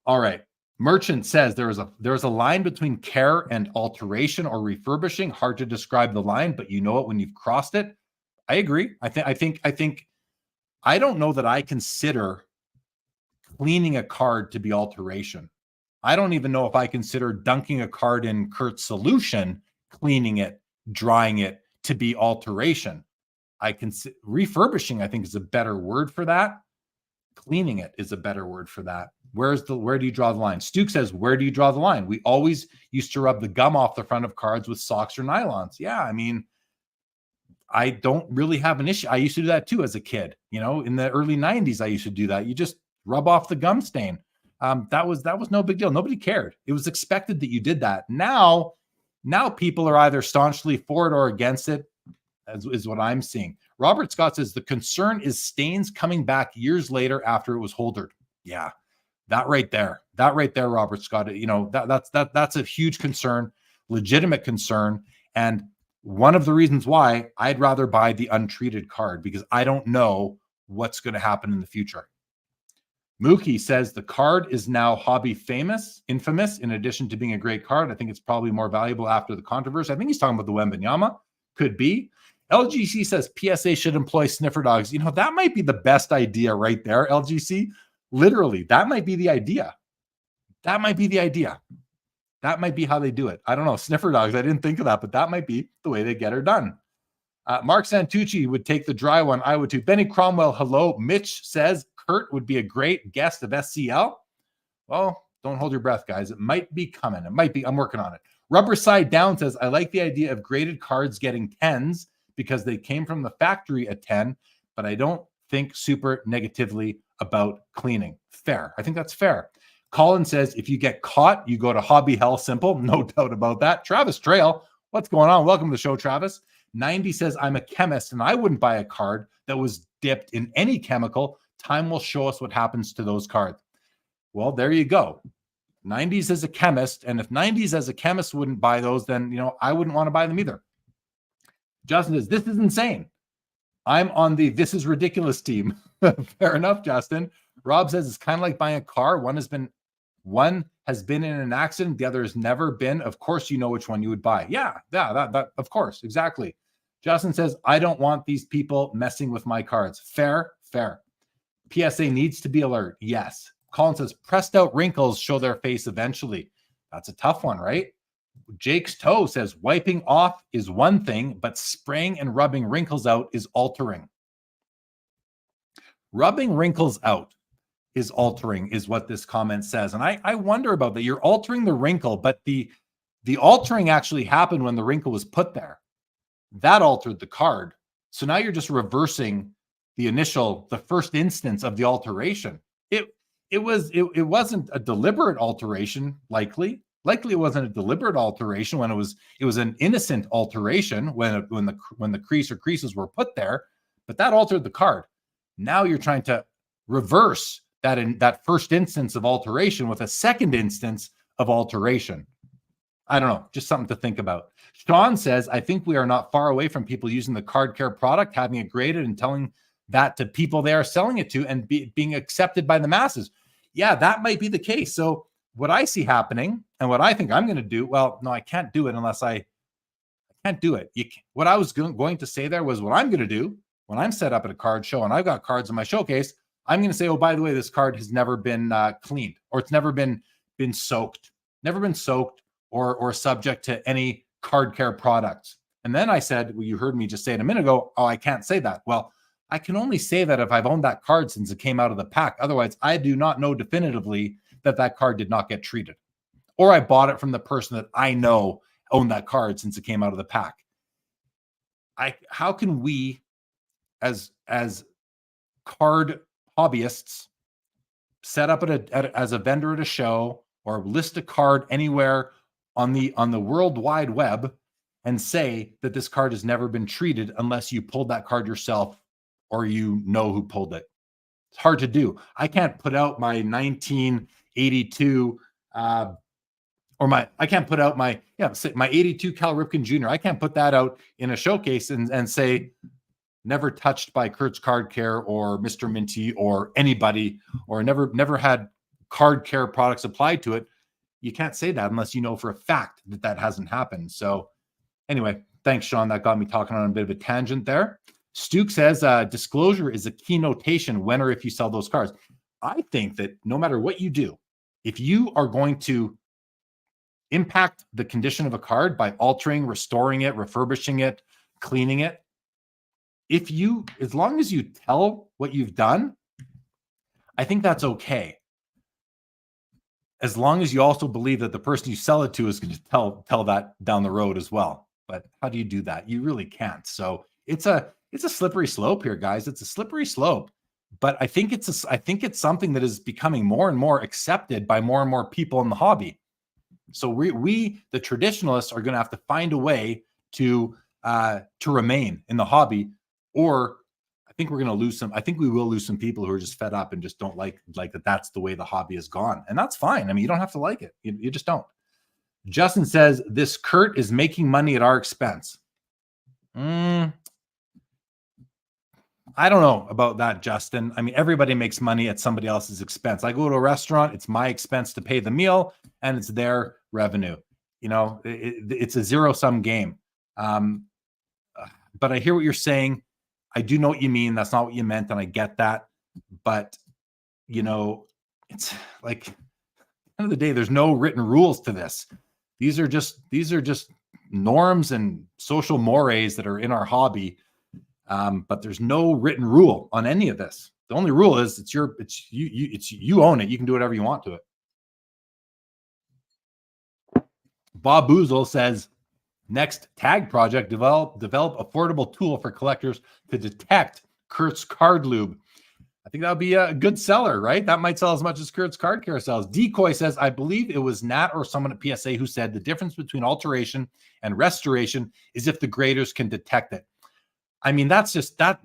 All right. Merchant says there is a line between care and alteration or refurbishing. Hard to describe the line, but you know it when you've crossed it. I agree. I think I don't know that I consider cleaning a card to be alteration. I don't even know if I consider dunking a card in Kurt's solution, cleaning it, drying it to be alteration. Refurbishing, I think, is a better word for that. Cleaning it is a better word for that. Where do you draw the line? Stuke says, where do you draw the line? We always used to rub the gum off the front of cards with socks or nylons. Yeah, I mean, I don't really have an issue. I used to do that too as a kid. In the early 90s, I used to do that. You just rub off the gum stain. That was no big deal. Nobody cared. It was expected that you did that. Now people are either staunchly for it or against it, as is what I'm seeing. Robert Scott says the concern is stains coming back years later after it was holdered. Yeah, that right there, Robert Scott. That's a huge concern, legitimate concern, and one of the reasons why I'd rather buy the untreated card, because I don't know what's going to happen in the future. Mookie says the card is now hobby infamous, in addition to being a great card. I think it's probably more valuable after the controversy. I think he's talking about the Wembanyama. Could be. LGC says PSA should employ sniffer dogs. That might be the best idea right there, LGC. Literally, that might be the idea. That might be how they do it. I don't know. Sniffer dogs. I didn't think of that, but that might be the way they get her done. Mark Santucci would take the dry one. I would too. Benny Cromwell, hello. Mitch says Kurt would be a great guest of SCL. Well, don't hold your breath, guys. It might be coming. It might be. I'm working on it. Rubber Side Down says, I like the idea of graded cards getting 10s because they came from the factory at 10, but I don't think super negatively about cleaning. Fair. I think that's fair. Colin says, if you get caught, you go to Hobby Hell. Simple. No doubt about that. Travis Trail, what's going on? Welcome to the show, Travis. 90 says, I'm a chemist and I wouldn't buy a card that was dipped in any chemical. Time will show us what happens to those cards. Well, there you go. 90s as a chemist. And if 90s as a chemist wouldn't buy those, then, I wouldn't want to buy them either. Justin says, this is insane. I'm on the this is ridiculous team. Fair enough, Justin. Rob says it's kind of like buying a car. One has been in an accident. The other has never been. Of course, you know which one you would buy. Yeah, that of course. Exactly. Justin says, I don't want these people messing with my cards. Fair. PSA needs to be alert. Yes. Colin says, pressed out wrinkles show their face eventually. That's a tough one, right? Jake's Toe says, wiping off is one thing, but spraying and rubbing wrinkles out is altering. Rubbing wrinkles out is altering, is what this comment says. And I wonder about that. You're altering the wrinkle, but the altering actually happened when the wrinkle was put there. That altered the card. So now you're just reversing the first instance of the alteration. It wasn't a deliberate alteration, likely. Likely it wasn't a deliberate alteration when it was an innocent alteration when the crease or creases were put there, but that altered the card. Now you're trying to reverse that in that first instance of alteration with a second instance of alteration. I don't know, just something to think about. Sean says, I think we are not far away from people using the card care product, having it graded and telling that to people they are selling it to and being accepted by the masses. Yeah, that might be the case. So what I see happening and what I think I'm going to do, well, no, I can't do it unless I can't do it. What I was going to say there was what I'm going to do when I'm set up at a card show and I've got cards in my showcase. I'm going to say, oh, by the way, this card has never been cleaned, or it's never been soaked, or subject to any card care products. And then I said, well, you heard me just say it a minute ago, oh, I can't say that. Well, I can only say that if I've owned that card since it came out of the pack. Otherwise, I do not know definitively that card did not get treated, or I bought it from the person that I know owned that card since it came out of the pack. How can we, as card hobbyists, set up as a vendor at a show or list a card anywhere on the World Wide Web and say that this card has never been treated unless you pulled that card yourself or you know who pulled it? It's hard to do. I can't put out my 1982 I can't put out my 82 Cal Ripken Jr. I can't put that out in a showcase and say never touched by Kurt's Card Care or Mr. Minty or anybody, or never had card care products applied to it. You can't say that unless you know for a fact that hasn't happened. So anyway, thanks, Sean. That got me talking on a bit of a tangent there. Stuke says disclosure is a key notation when or if you sell those cards. I think that no matter what you do, if you are going to impact the condition of a card by altering, restoring it, refurbishing it, cleaning it, as long as you tell what you've done, I think that's okay. As long as you also believe that the person you sell it to is going to tell that down the road as well. But how do you do that? You really can't. So it's a slippery slope here, guys. It's a slippery slope. But I think it's something that is becoming more and more accepted by more and more people in the hobby. So we the traditionalists, are going to have to find a way to remain in the hobby, or I think we're going to lose some. I think we will lose some people who are just fed up and just don't like that. That's the way the hobby has gone, and that's fine. I mean, you don't have to like it. You just don't. Justin says this Kurt is making money at our expense. I don't know about that, Justin. I mean, everybody makes money at somebody else's expense. I go to a restaurant, it's my expense to pay the meal, and it's their revenue. You know, it's a zero-sum game. But I hear what you're saying. I do know what you mean. That's not what you meant, and I get that. But, you know, it's like, at the end of the day, there's no written rules to this. These are just norms and social mores that are in our hobby. But there's no written rule on any of this. The only rule is you own it. You can do whatever you want to it. Bob Boozle says, next tag project, develop affordable tool for collectors to detect Kurt's Card Lube. I think that would be a good seller, right? That might sell as much as Kurt's Card Care sells. Decoy says, I believe it was Nat or someone at PSA who said the difference between alteration and restoration is if the graders can detect it. I mean, that's just that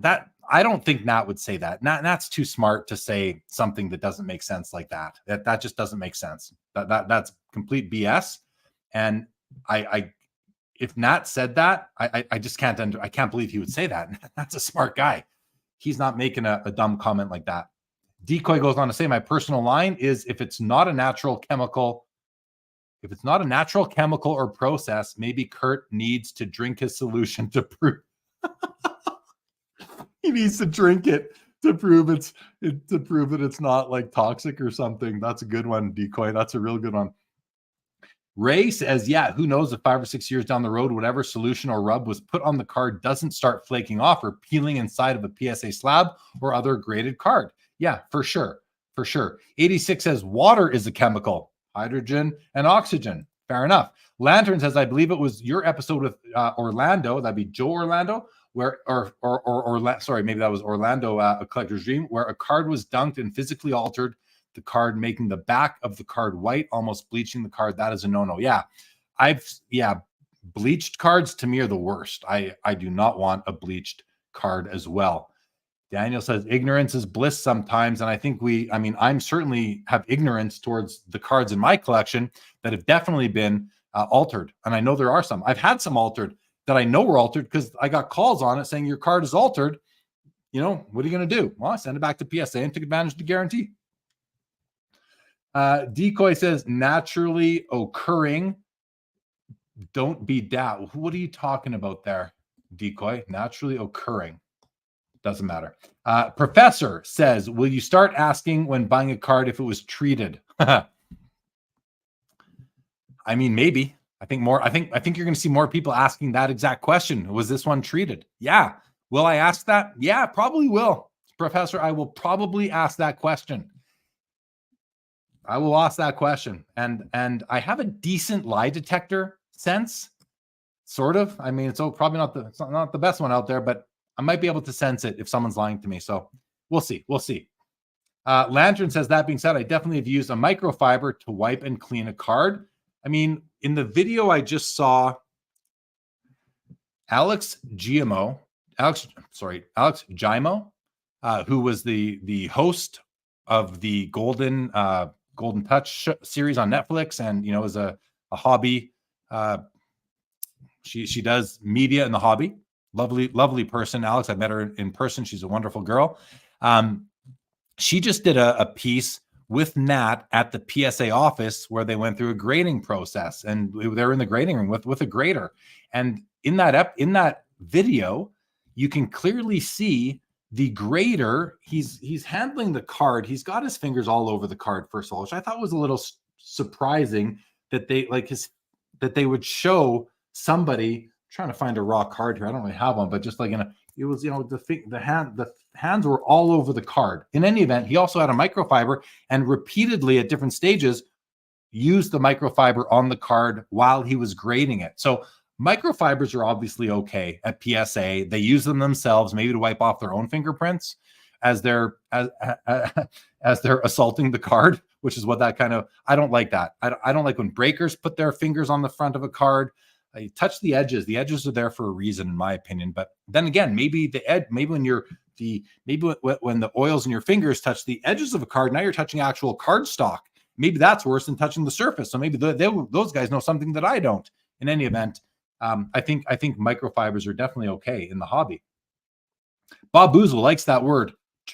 I don't think Nat would say that. Nat's too smart to say something that doesn't make sense like that. That just doesn't make sense. That's complete BS. And if Nat said that, I just can't I can't believe he would say that. That's a smart guy. He's not making a dumb comment like that. Decoy goes on to say, my personal line is if it's not a natural chemical or process, maybe Kurt needs to drink his solution to prove he needs to drink it to prove that it's not like toxic or something. That's a good one, Decoy. That's a real good one. Ray says, yeah, who knows if 5 or 6 years down the road, whatever solution or rub was put on the card doesn't start flaking off or peeling inside of a PSA slab or other graded card. Yeah, for sure. 86 says water is a chemical, hydrogen and oxygen. Fair enough. Lantern says, I believe it was your episode with Orlando. That'd be Joe Orlando, where sorry, maybe that was Orlando, A Collector's Dream, where a card was dunked and physically altered the card, making the back of the card white, almost bleaching the card. That is a no-no. Yeah, bleached cards to me are the worst. I do not want a bleached card as well. Daniel says ignorance is bliss sometimes. And I think I'm certainly have ignorance towards the cards in my collection that have definitely been altered. And I know there are some. I've had some altered that I know were altered because I got calls on it saying your card is altered. You know, what are you going to do? Well, I send it back to PSA and took advantage of the guarantee. Decoy says naturally occurring. Don't be doubt. What are you talking about there, Decoy? Naturally occurring. Doesn't matter. Professor says, will you start asking when buying a card if it was treated? I mean, maybe. I think you're going to see more people asking that exact question. Was this one treated? Yeah. Will I ask that? Yeah, probably will. Professor, I will probably ask that question. I will ask that question. And I have a decent lie detector sense, sort of. I mean, it's probably not the best one out there, but I might be able to sense it if someone's lying to me. So we'll see. We'll see. Lantern says, that being said, I definitely have used a microfiber to wipe and clean a card. I mean, in the video I just saw, Alex Gimo, who was the host of the Golden Touch series on Netflix, and is a hobby. She does media in the hobby. Lovely person, Alex. I met her in person. She's a wonderful girl. She just did a piece with Nat at the PSA office where they went through a grading process, and they're in the grading room with a grader. And in that video, you can clearly see the grader. He's handling the card. He's got his fingers all over the card, first of all, which I thought was a little surprising that they would show somebody. Trying to find a raw card here. I don't really have one, but just like the hands were all over the card. In any event, he also had a microfiber and repeatedly at different stages used the microfiber on the card while he was grading it. So microfibers are obviously okay at PSA. They use them themselves, maybe to wipe off their own fingerprints as they're assaulting the card, which is what that kind of. I don't like that. I don't like when breakers put their fingers on the front of a card. You touch the edges. The edges are there for a reason, in my opinion. But then again, maybe when the oils in your fingers touch the edges of a card, now you're touching actual card stock. Maybe that's worse than touching the surface. So maybe those guys know something that I don't. In any event, I think microfibers are definitely okay in the hobby. Bob Boozle likes that word,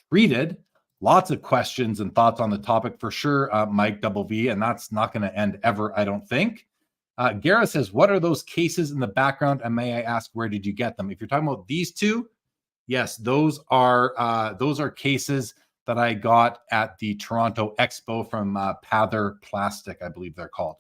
treated. Lots of questions and thoughts on the topic for sure, Mike Double V, and that's not going to end ever, I don't think. Gareth says, what are those cases in the background? And may I ask, where did you get them? If you're talking about these two, yes, those are cases that I got at the Toronto Expo from Pather Plastic, I believe they're called.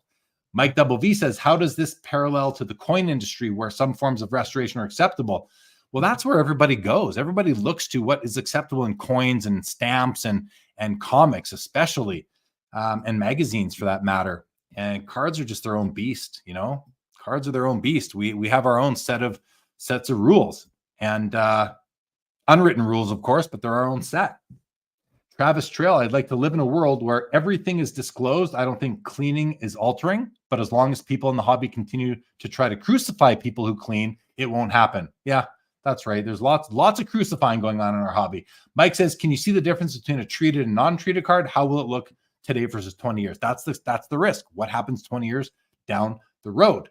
Mike Double V says, how does this parallel to the coin industry where some forms of restoration are acceptable? Well, that's where everybody goes. Everybody looks to what is acceptable in coins and stamps and comics, especially, and magazines for that matter. And cards are just their own beast, Cards are their own beast. We have our own sets of rules and unwritten rules, of course, but they're our own set. Travis Trail, I'd like to live in a world where everything is disclosed. I don't think cleaning is altering, but as long as people in the hobby continue to try to crucify people who clean, it won't happen. Yeah, that's right. There's lots of crucifying going on in our hobby. Mike says, can you see the difference between a treated and non-treated card? How will it look today versus 20 years? That's the risk. What happens 20 years down the road?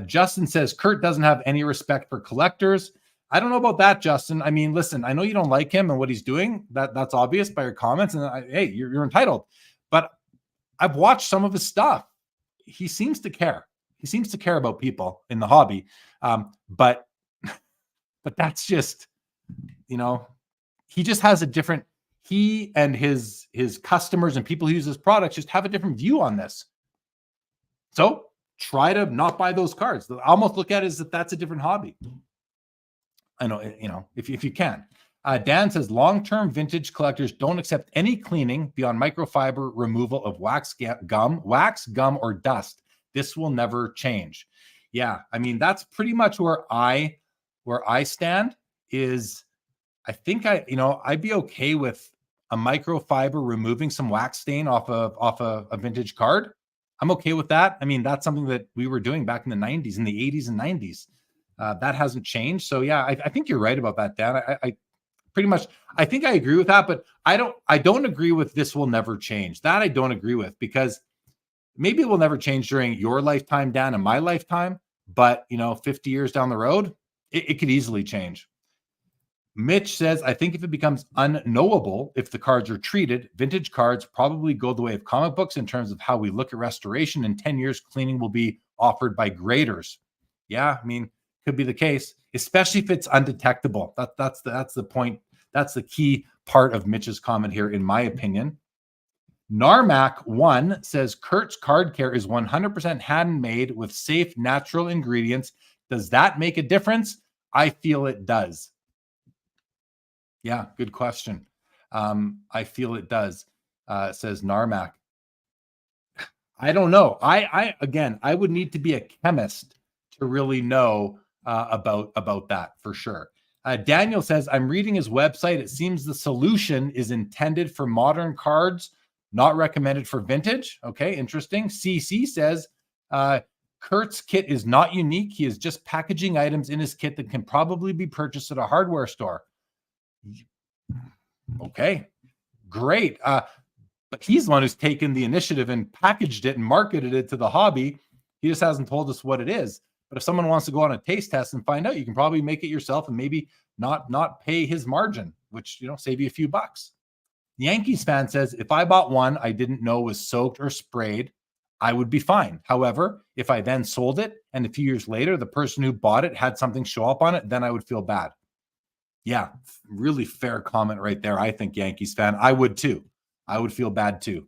Justin says, Kurt doesn't have any respect for collectors. I don't know about that, Justin. I mean, listen, I know you don't like him and what he's doing. That's obvious by your comments. And hey, you're entitled. But I've watched some of his stuff. He seems to care. He seems to care about people in the hobby. But that's just, he just has a different. He and his customers and people who use his products just have a different view on this. So try to not buy those cards. I almost look at it as if that's a different hobby. I know, if you can. Dan says, long-term vintage collectors don't accept any cleaning beyond microfiber removal of wax, gum, or dust. This will never change. Yeah, I mean, that's pretty much where I stand is I think I'd be okay with a microfiber removing some wax stain off a vintage card, I'm okay with that. I mean, that's something that we were doing back in the 90s, in the 80s and 90s. That hasn't changed. So yeah, I think you're right about that, Dan. I pretty much, I think I agree with that, but I don't agree with this will never change. That I don't agree with, because maybe it will never change during your lifetime, Dan, and my lifetime, but 50 years down the road, it could easily change. Mitch says, I think if it becomes unknowable if the cards are treated, vintage cards probably go the way of comic books in terms of how we look at restoration. In 10 years, cleaning will be offered by graders. Yeah, I mean, could be the case, especially if it's undetectable. That's the point. That's the key part of Mitch's comment here, in my opinion. Narmac1 says, Kurt's Card Care is 100% handmade with safe, natural ingredients. Does that make a difference? I feel it does. Yeah, good question. I feel it does, says Narmac. I don't know. I would need to be a chemist to really know about that for sure. Daniel says, I'm reading his website. It seems the solution is intended for modern cards, not recommended for vintage. Okay, interesting. CC says, Kurt's kit is not unique. He is just packaging items in his kit that can probably be purchased at a hardware store. Okay, great. But he's the one who's taken the initiative and packaged it and marketed it to the hobby. He just hasn't told us what it is. But if someone wants to go on a taste test and find out, you can probably make it yourself and maybe not pay his margin, which, save you a few bucks. Yankees fan says, if I bought one I didn't know was soaked or sprayed, I would be fine. However, if I then sold it and a few years later, the person who bought it had something show up on it, then I would feel bad. Yeah, really fair comment right there. I think, Yankees fan, I would too. I would feel bad too.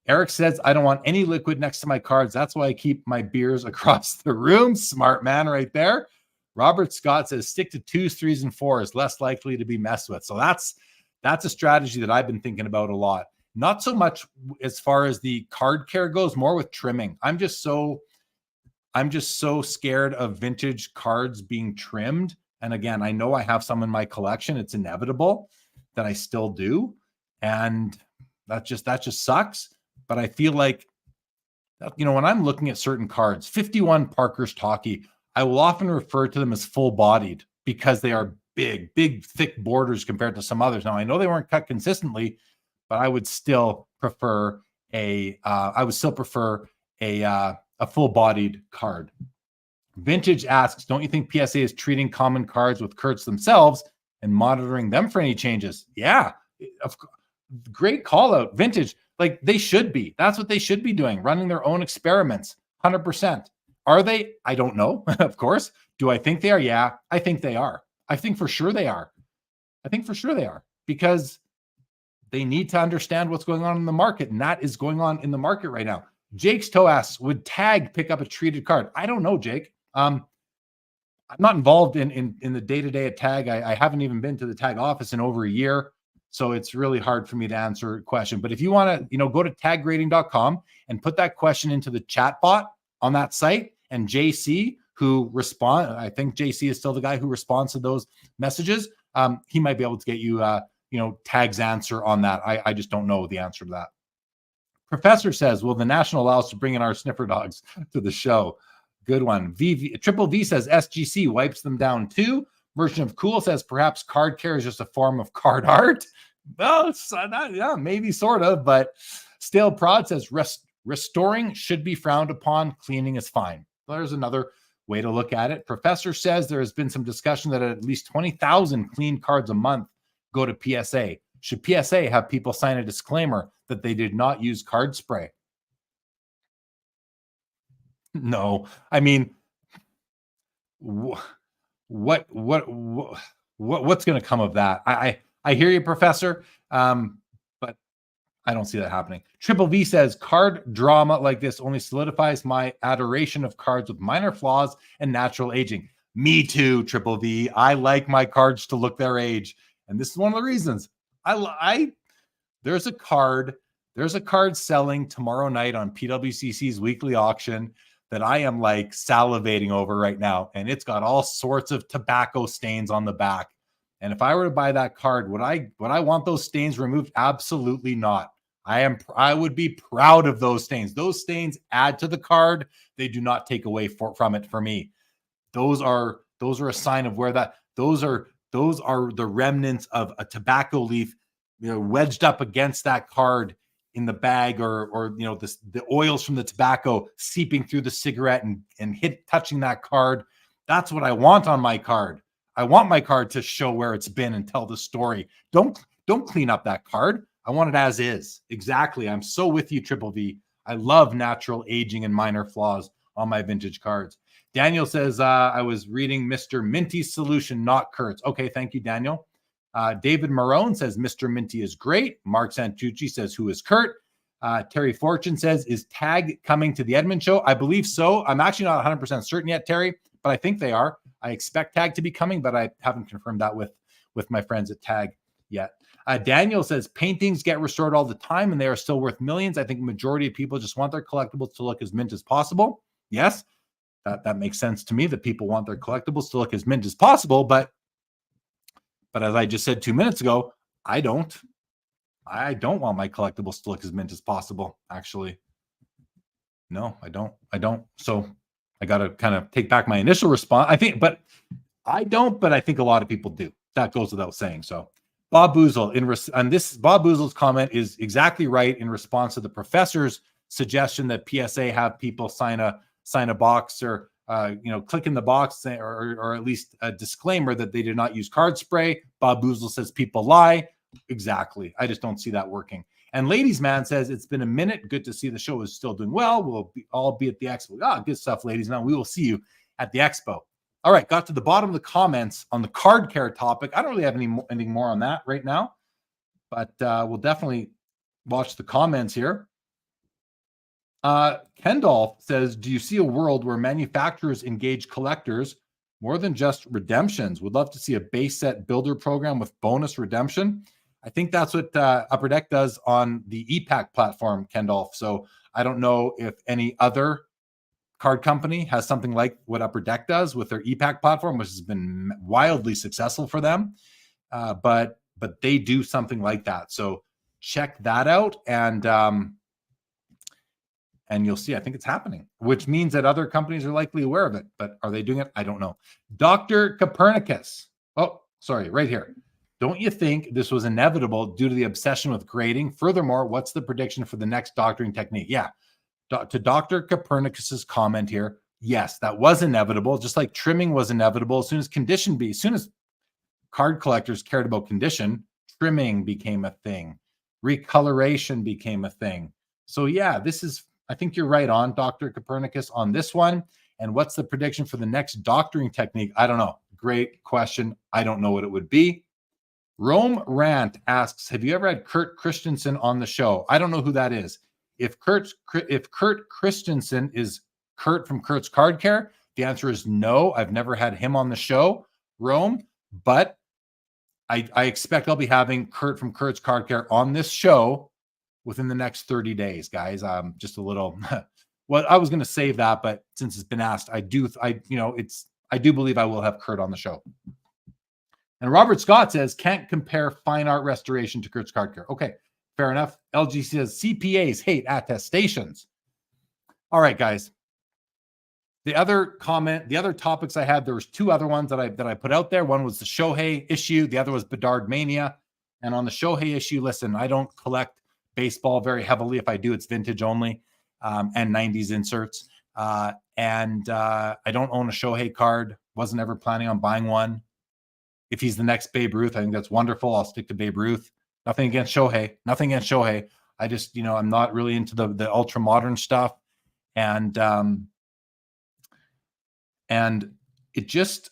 Eric says, I don't want any liquid next to my cards. That's why I keep my beers across the room. Smart man right there. Robert Scott says, stick to 2s, 3s, and 4s, less likely to be messed with. So that's a strategy that I've been thinking about a lot. Not so much as far as the card care goes, more with trimming. I'm just so scared of vintage cards being trimmed. And again, I know I have some in my collection. It's inevitable that I still do. And that just sucks. But I feel like, when I'm looking at certain cards, 51 Parker's Talkie, I will often refer to them as full-bodied because they are big, thick borders compared to some others. Now, I know they weren't cut consistently, but I would still prefer a full-bodied card. Vintage asks, don't you think PSA is treating common cards with Kurt's themselves and monitoring them for any changes? Yeah, great call out. Vintage, like they should be. That's what they should be doing, running their own experiments, 100%. Are they? I don't know, of course. Do I think they are? Yeah, I think they are. I think for sure they are. Because they need to understand what's going on in the market, and that is going on in the market right now. Jake's toe asks, would Tag pick up a treated card? I don't know, Jake. I'm not involved in the day-to-day at Tag. I haven't even been to the Tag office in over a year, so it's really hard for me to answer a question. But if you want to, go to taggrading.com and put that question into the chat bot on that site, and JC, I think JC is still the guy who responds to those messages. He might be able to get you, Tag's answer on that. I just don't know the answer to that. Professor says, will the National allow us to bring in our sniffer dogs to the show? Good one. Triple V says SGC wipes them down too. Merchant of Cool says perhaps card care is just a form of card art. Well, yeah, maybe sort of, but Stale Prod says restoring should be frowned upon. Cleaning is fine. There's another way to look at it. Professor says there has been some discussion that at least 20,000 clean cards a month go to PSA. Should PSA have people sign a disclaimer that they did not use card spray? No, I mean, what's going to come of that? I hear you, Professor, but I don't see that happening. Triple V says card drama like this only solidifies my adoration of cards with minor flaws and natural aging. Me too, Triple V. I like my cards to look their age, and this is one of the reasons. There's a card selling tomorrow night on PWCC's weekly auction that I am like salivating over right now. And it's got all sorts of tobacco stains on the back. And if I were to buy that card, would I want those stains removed? Absolutely not. I would be proud of those stains. Those stains add to the card. They do not take away from it for me. Those are a sign of where those are the remnants of a tobacco leaf, wedged up against that card in the bag, or the oils from the tobacco seeping through the cigarette and touching that card. That's what I want on my card. I want my card to show where it's been and tell the story. Don't clean up that card. I want it as is. Exactly. I'm so with you, Triple V. I love natural aging and minor flaws on my vintage cards. Daniel says, I was reading Mr. Minty's solution, not Kurt's. Okay, thank you, Daniel. David Marone says, Mr. Minty is great. Mark Santucci says, who is Kurt? Terry Fortune says, is Tag coming to the Edmonton show? I believe so. I'm actually not 100% certain yet, Terry, but I think they are. I expect Tag to be coming, but I haven't confirmed that with my friends at Tag yet. Daniel says, paintings get restored all the time and they are still worth millions. I think the majority of people just want their collectibles to look as mint as possible. Yes, that makes sense to me, that people want their collectibles to look as mint as possible. But as I just said 2 minutes ago, I don't want my collectibles to look as mint as possible, actually. No, I don't. So I got to kind of take back my initial response. I think I think a lot of people do. That goes without saying. So Bob Boozle, Bob Boozle's comment is exactly right in response to the professor's suggestion that PSA have people sign a box or click in the box or at least a disclaimer that they did not use card spray. Bob Boozle says people lie. Exactly. I just don't see that working. And Ladies Man says, it's been a minute. Good to see the show is still doing well. We'll all be at the Expo. Good stuff, Ladies Man. We will see you at the Expo. All right, got to the bottom of the comments on the card care topic. I don't really have anything more on that right now, but we'll definitely watch the comments here. Kendall says, do you see a world where manufacturers engage collectors more than just redemptions? Would love to see a base set builder program with bonus redemption. I think that's what Upper Deck does on the EPAC platform, Kendall. So I don't know if any other card company has something like what Upper Deck does with their EPAC platform, which has been wildly successful for them. But they do something like that. So check that out, and you'll see, I think it's happening, which means that other companies are likely aware of it. But are they doing it? I don't know. Dr. Copernicus. Oh, sorry, right here. Don't you think this was inevitable due to the obsession with grading? Furthermore, what's the prediction for the next doctoring technique? Yeah. To Dr. Copernicus's comment here, yes, that was inevitable, just like trimming was inevitable. As soon as card collectors cared about condition, trimming became a thing. Recoloration became a thing. So yeah, I think you're right on, Dr. Copernicus, on this one. And what's the prediction for the next doctoring technique? I don't know. Great question. I don't know what it would be. Rome Rant asks, have you ever had Kurt Christensen on the show? I don't know who that is. If Kurt Christensen is Kurt from Kurt's Card Care, the answer is no. I've never had him on the show, Rome, but I expect I'll be having Kurt from Kurt's Card Care on this show within the next 30 days, guys. Just a little, well, I was going to save that, but since it's been asked, I do believe I will have Kurt on the show. And Robert Scott says, can't compare fine art restoration to Kurt's Card Care. Okay, fair enough. LG says, CPAs hate attestations. All right, guys. The other topics I had, there was two other ones that I put out there. One was the Shohei issue. The other was Bedard Mania. And on the Shohei issue, listen, I don't collect baseball very heavily. If I do, it's vintage only, and 90s inserts. And I don't own a Shohei card. Wasn't ever planning on buying one. If he's the next Babe Ruth, I think that's wonderful. I'll stick to Babe Ruth. Nothing against Shohei. I just, I'm not really into the ultra modern stuff. And it just,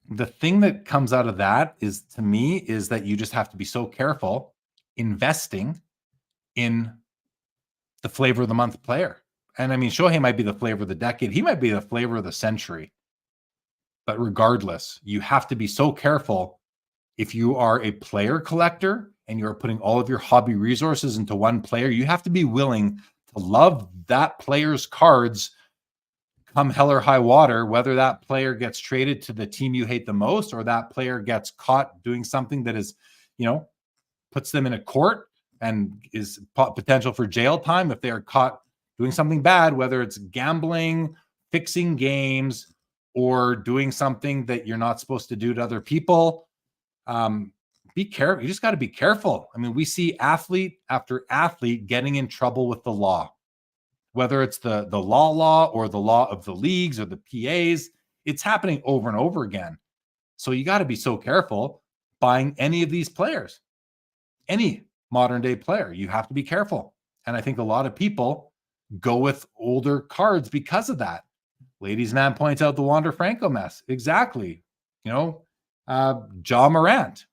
the thing that comes out of that is, to me, is that you just have to be so careful investing in the flavor of the month player. And I mean, Shohei might be the flavor of the decade. He might be the flavor of the century. But regardless, you have to be so careful. If you are a player collector and you're putting all of your hobby resources into one player, you have to be willing to love that player's cards come hell or high water, whether that player gets traded to the team you hate the most or that player gets caught doing something that is, puts them in a court and is potential for jail time if they are caught doing something bad, whether it's gambling, fixing games, or doing something that you're not supposed to do to other people. Be careful. You just got to be careful. I mean, we see athlete after athlete getting in trouble with the law, whether it's the law or the law of the leagues or the PAs. It's happening over and over again. So you got to be so careful buying any of these players, any modern day player. You have to be careful. And I think a lot of people go with older cards because of that. Ladies Man points out the Wander Franco mess. Exactly. Ja Morant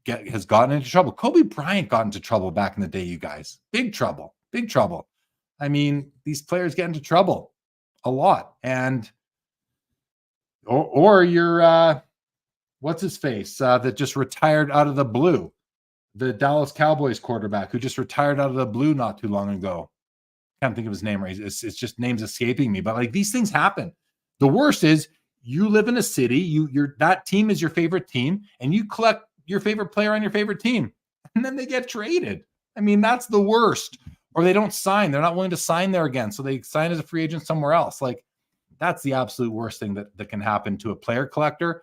has gotten into trouble. Kobe Bryant got into trouble back in the day, you guys. Big trouble. Big trouble. I mean, these players get into trouble a lot. And or you're what's his face that just retired out of the blue, the Dallas Cowboys quarterback who just retired out of the blue not too long ago. Can't think of his name right. It's just names escaping me. But like these things happen. The worst is you live in a city, you're that team is your favorite team, and you collect your favorite player on your favorite team, and then they get traded. I mean, that's the worst. Or they don't sign. They're not willing to sign there again. So they sign as a free agent somewhere else. Like that's the absolute worst thing that can happen to a player collector.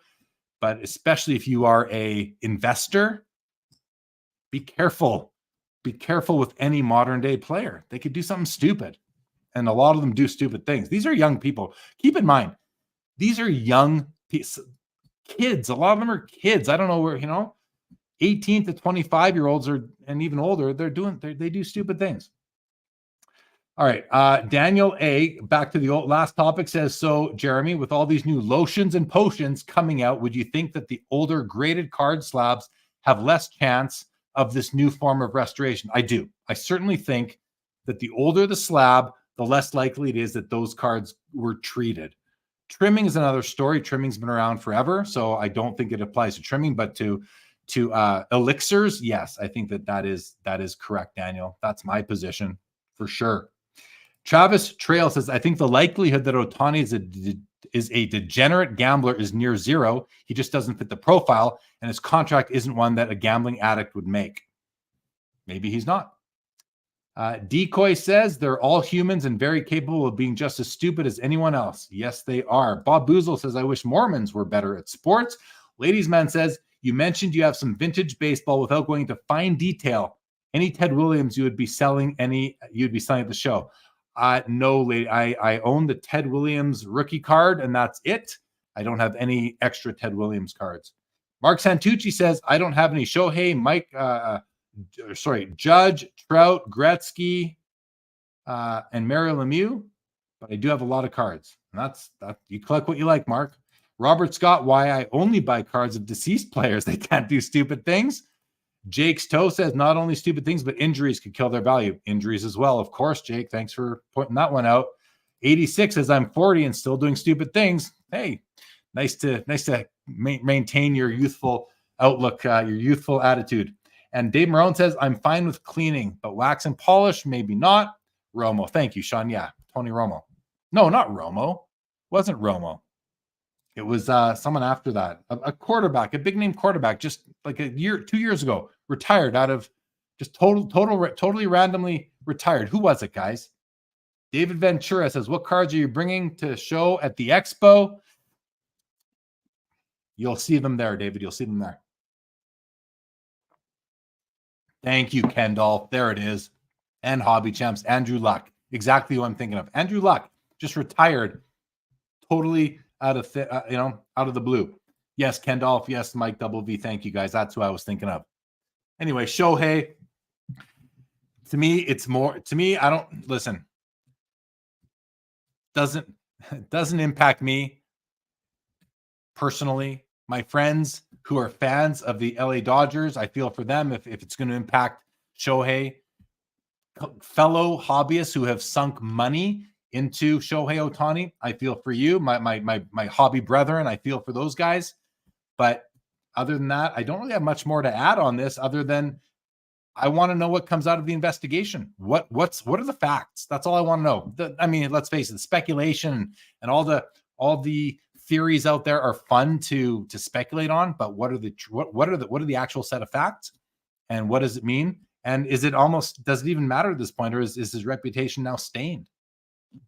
But especially if you are a investor, be careful. Be careful with any modern day player. They could do something stupid. And a lot of them do stupid things. These are young people. Keep in mind, these are young kids. A lot of them are kids. I don't know where, 18 to 25-year-olds and even older, they do stupid things. All right. Daniel A, back to the last topic, says, so Jeremy, with all these new lotions and potions coming out, would you think that the older graded card slabs have less chance of this new form of restoration? I do. I certainly think that the older the slab, the less likely it is that those cards were treated. Trimming is another story. Trimming's been around forever, so I don't think it applies to trimming, but to elixirs, yes, I think that is correct, Daniel. That's my position for sure. Travis Trail says, I think the likelihood that Ohtani is a degenerate gambler is near zero. He just doesn't fit the profile, and his contract isn't one that a gambling addict would make. Maybe he's not. Decoy says, they're all humans and very capable of being just as stupid as anyone else. Yes, they are. Bob Boozle says, I wish Mormons were better at sports. Ladies Man says, you mentioned you have some vintage baseball without going into fine detail. Any Ted Williams you would be selling at the show? No, lady. I own the Ted Williams rookie card, and that's it. I don't have any extra Ted Williams cards. Mark Santucci says, I don't have any Shohei, Judge, Trout, Gretzky, and Mario Lemieux, but I do have a lot of cards. And that's you collect what you like, Mark. Robert Scott, why I only buy cards of deceased players. They can't do stupid things. Jake's Toe says not only stupid things, but injuries could kill their value. Injuries as well, of course, Jake. Thanks for pointing that one out. 86 says I'm 40 and still doing stupid things. Hey, nice to maintain your youthful outlook, your youthful attitude. And Dave Marone says I'm fine with cleaning, but wax and polish, maybe not. Romo, thank you, Sean. Yeah, Tony Romo. No, not Romo. Wasn't Romo. It was someone after that, a quarterback, a big name quarterback, just like 2 years ago, retired out of just totally randomly retired. Who was it, guys? David Ventura says, what cards are you bringing to show at the Expo? You'll see them there, David. You'll see them there. Thank you, Kendall. There it is. And Hobby Champs, Andrew Luck. Exactly who I'm thinking of. Andrew Luck just retired totally out of the blue. Yes, Kendall. Yes, Mike Double V. Thank you, guys. That's who I was thinking of. Anyway, Shohei. To me, I don't listen. Doesn't impact me personally. My friends who are fans of the LA Dodgers, I feel for them if it's going to impact Shohei. Fellow hobbyists who have sunk money into Shohei Ohtani, I feel for you, my hobby brethren. I feel for those guys. But other than that, I don't really have much more to add on this other than I want to know what comes out of the investigation. What are the facts? That's all I want to know. I mean, let's face it, the speculation and all the theories out there are fun to speculate on, but what are the actual set of facts, and what does it mean? And does it even matter at this point, or is his reputation now stained?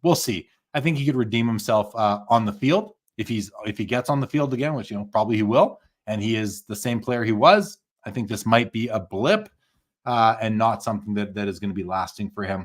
We'll see. I think he could redeem himself on the field if he gets on the field again, which probably he will, and he is the same player he was. I think this might be a blip. And not something that is going to be lasting for him.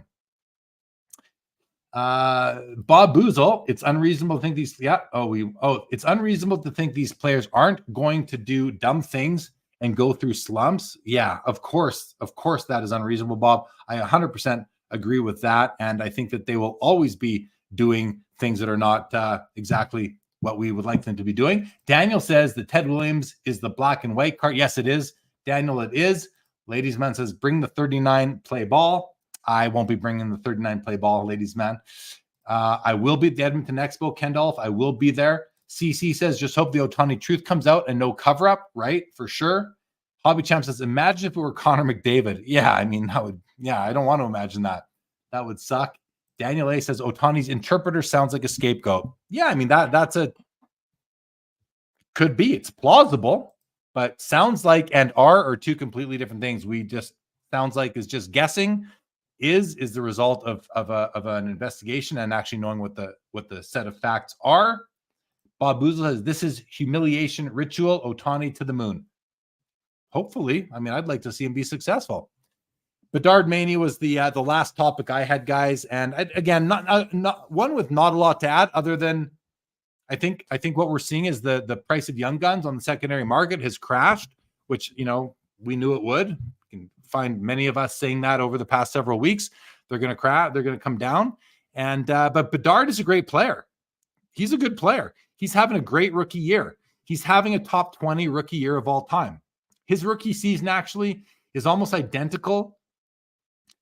Bob Boozle, it's unreasonable to think these. It's unreasonable to think these players aren't going to do dumb things and go through slumps. Yeah, of course, that is unreasonable, Bob. I 100% agree with that, and I think that they will always be doing things that are not exactly what we would like them to be doing. Daniel says that Ted Williams is the black and white card. Yes, it is, Daniel. It is. Ladies man says, bring the 39 play ball. I won't be bringing the 39 play ball, ladies man. I will be at the Edmonton Expo, Kendolph. I will be there. CC says, just hope the Ohtani truth comes out and no cover up, right? For sure. Hobby Champ says, imagine if it were Connor McDavid. Yeah, I mean, I don't want to imagine that. That would suck. Daniel A says, Ohtani's interpreter sounds like a scapegoat. Yeah, I mean, could be. It's plausible. But sounds like and are two completely different things. Sounds like is just guessing, is the result of an investigation and actually knowing what the set of facts are. Bob Boozle says this is humiliation ritual. Ohtani to the moon. Hopefully, I mean, I'd like to see him be successful. Bedard Mania was the last topic I had, guys, and again, not one with not a lot to add other than. I think what we're seeing is the price of young guns on the secondary market has crashed, which we knew it would. You can find many of us saying that over the past several weeks. They're going to crash. They're going to come down. And but Bedard is a great player. He's a good player. He's having a great rookie year. He's having a top 20 rookie year of all time. His rookie season actually is almost identical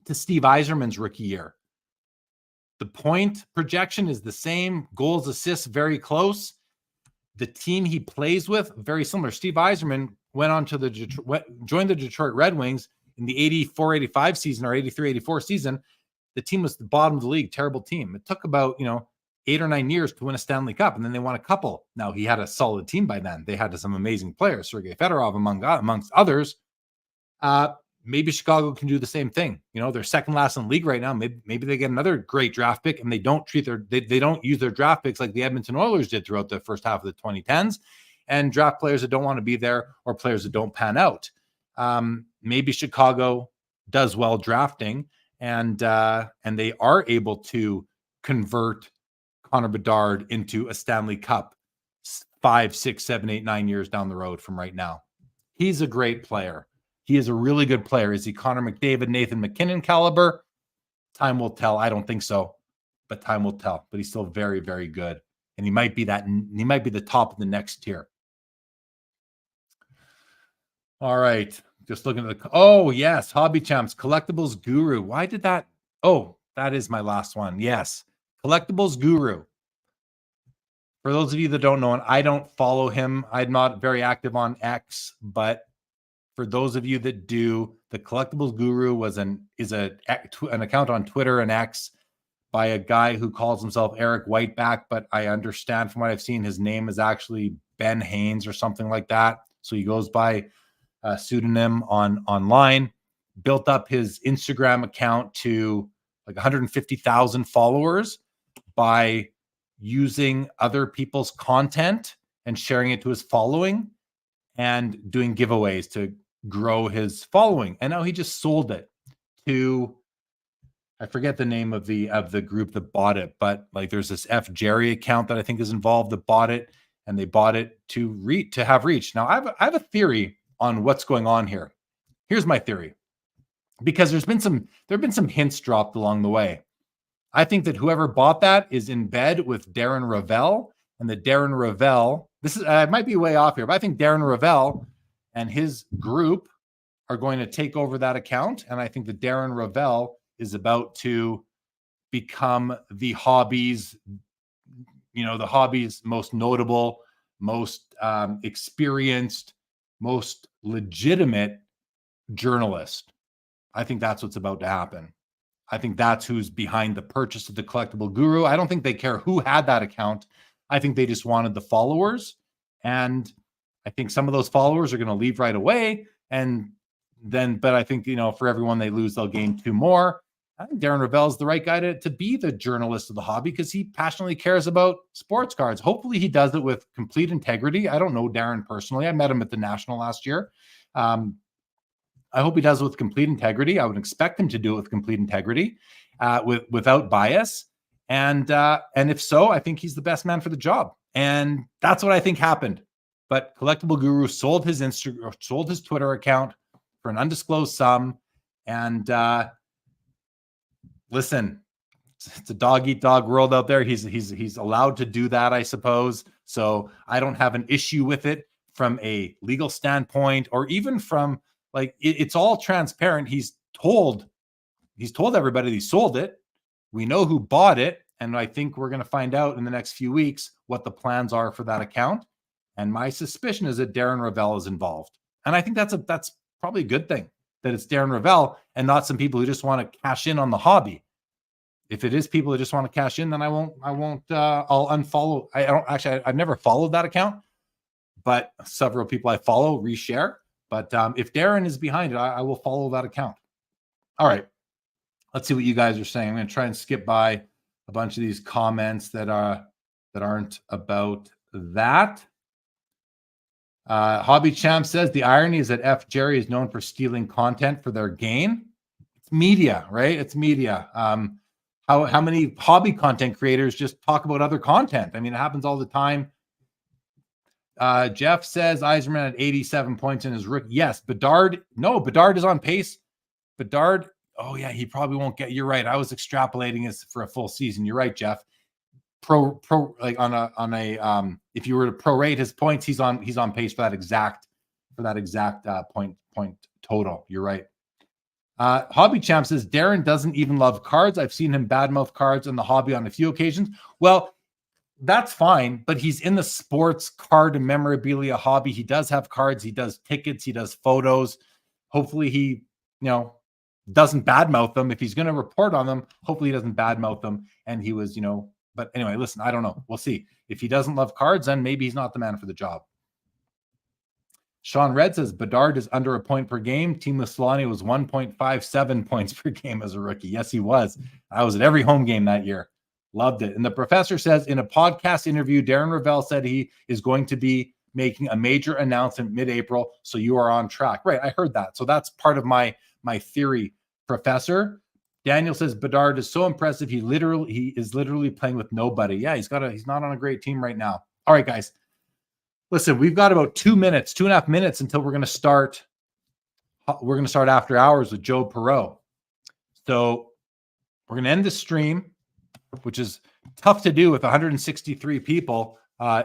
to Steve Yzerman's rookie year. The point projection is the same. Goals, assists, very close. The team he plays with, very similar. Steve Yzerman went on to joined the Detroit Red Wings in the 84-85 season or 83-84 season. The team was the bottom of the league, terrible team. It took about 8 or 9 years to win a Stanley Cup, and then they won a couple. Now, he had a solid team by then. They had some amazing players, Sergei Fedorov amongst others. Maybe Chicago can do the same thing. They're second last in the league right now. Maybe they get another great draft pick, and they don't they don't use their draft picks like the Edmonton Oilers did throughout the first half of the 2010s, and draft players that don't want to be there or players that don't pan out. Maybe Chicago does well drafting, and they are able to convert Connor Bedard into a Stanley Cup 5, 6, 7, 8, 9 years down the road from right now. He's a great player. He is a really good player. Is he Connor McDavid, Nathan McKinnon caliber? Time will tell. I don't think so, but time will tell. But he's still very, very good, and he might be the top of the next tier. All right, just looking at oh yes, Hobby Champs Collectibles Guru. Why did that? Oh, that is my last one. Yes, Collectibles Guru. For those of you that don't know, and I don't follow him, I'm not very active on X, but for those of you that do, the Collectibles Guru is an account on Twitter and X by a guy who calls himself Eric Whiteback, but I understand from what I've seen, his name is actually Ben Haynes or something like that. So he goes by a pseudonym online, built up his Instagram account to like 150,000 followers by using other people's content and sharing it to his following and doing giveaways to grow his following. And now he just sold it to, I forget the name of the group that bought it, but like there's this F Jerry account that I think is involved that bought it, and they bought it to have reach. Now I have a theory on what's going on here. Here's my theory, because there have been some hints dropped along the way. I think that whoever bought that is in bed with Darren Ravel, and that Darren Ravel, this is I might be way off here, but I think Darren Ravel and his group are going to take over that account, and I think that Darren Ravel is about to become the hobby's most notable, most experienced, most legitimate journalist. I think that's what's about to happen. I think that's who's behind the purchase of the Collectible Guru. I don't think they care who had that account. I think they just wanted the followers. And I think some of those followers are going to leave right away. And then, but I think, for everyone they lose, they'll gain 2 more. I think Darren Ravel is the right guy to be the journalist of the hobby because he passionately cares about sports cards. Hopefully he does it with complete integrity. I don't know Darren personally. I met him at the National last year. I hope he does it with complete integrity. I would expect him to do it with complete integrity, without bias. And if so, I think he's the best man for the job. And that's what I think happened. But Collectible Guru sold his Twitter account for an undisclosed sum. And listen, it's a dog-eat-dog world out there. He's allowed to do that, I suppose. So I don't have an issue with it from a legal standpoint, or even from it's all transparent. He's told everybody he sold it. We know who bought it, and I think we're going to find out in the next few weeks what the plans are for that account. And my suspicion is that Darren Ravel is involved, and I think that's probably a good thing that it's Darren Ravel and not some people who just want to cash in on the hobby. If it is people who just want to cash in, then I'll unfollow. I've never followed that account, but several people I follow reshare. But if Darren is behind it, I will follow that account. All right. Let's see what you guys are saying. I'm going to try and skip by a bunch of these comments that aren't about that. Hobby Champ says the irony is that F. Jerry is known for stealing content for their gain. It's media, right? It's media. How many hobby content creators just talk about other content? I mean, it happens all the time. Jeff says Eiserman had 87 points in his rookie. Yes, Bedard is on pace. Bedard, oh yeah, he probably won't get. You're right. I was extrapolating this for a full season. You're right, Jeff. Like on a if you were to prorate his points, he's on pace for that exact point total. You're right. Hobby Champ says Darren doesn't even love cards. I've seen him badmouth cards in the hobby on a few occasions. Well, that's fine, but he's in the sports card and memorabilia hobby. He does have cards. He does tickets. He does photos. Hopefully he, doesn't badmouth them. If he's going to report on them, hopefully he doesn't badmouth them. And he was, but anyway, listen, I don't know. We'll see. If he doesn't love cards, then maybe he's not the man for the job. Sean Red says Bedard is under a point per game. Team Solani was 1.57 points per game as a rookie. Yes, he was. I was at every home game that year. Loved it. And the professor says in a podcast interview, Darren Ravel said he is going to be making a major announcement mid-April. So you are on track. Right. I heard that. So that's part of my theory, Professor. Daniel says Bedard is so impressive. He is literally playing with nobody. Yeah, he's not on a great team right now. All right, guys. Listen, we've got about 2.5 minutes until we're going to start. We're going to start after hours with Joe Perreault. So we're going to end the stream, which is tough to do with 163 people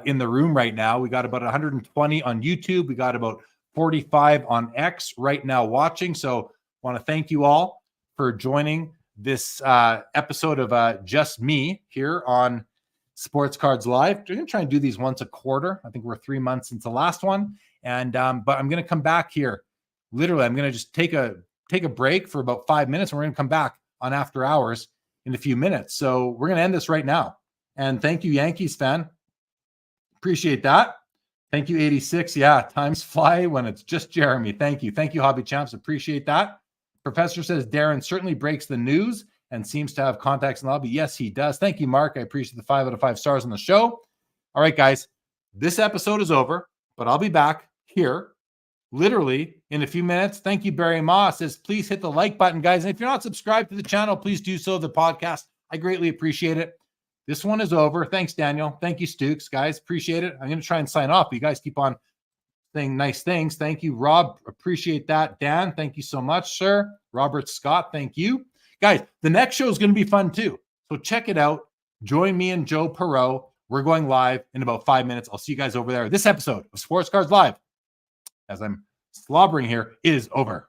in the room right now. We got about 120 on YouTube. We got about 45 on X right now watching. So I want to thank you all for joining this episode of Just Me here on Sports Cards Live. We're going to try and do these once a quarter. I think we're 3 months since the last one. And but I'm going to come back here. Literally, I'm going to just take a break for about 5 minutes, and we're going to come back on After Hours in a few minutes. So we're going to end this right now. And thank you, Yankees fan. Appreciate that. Thank you, 86. Yeah, times fly when it's just Jeremy. Thank you. Thank you, Hobby Champs. Appreciate that. Professor says Darren certainly breaks the news and seems to have contacts in the lobby. Yes, he does. Thank you, Mark. I appreciate the 5 out of 5 stars on the show. All right, guys. This episode is over, but I'll be back here literally in a few minutes. Thank you, Barry Moss. Says, please hit the like button, guys. And if you're not subscribed to the channel, please do so. The podcast, I greatly appreciate it. This one is over. Thanks, Daniel. Thank you, Stukes, guys. Appreciate it. I'm going to try and sign off. You guys keep on saying nice things. Thank you, Rob. Appreciate that. Dan, thank you so much, sir. Robert Scott, thank you. Guys, the next show is going to be fun too. So check it out. Join me and Joe Perreault. We're going live in about 5 minutes. I'll see you guys over there. This episode of Sports Cards Live, as I'm slobbering here, is over.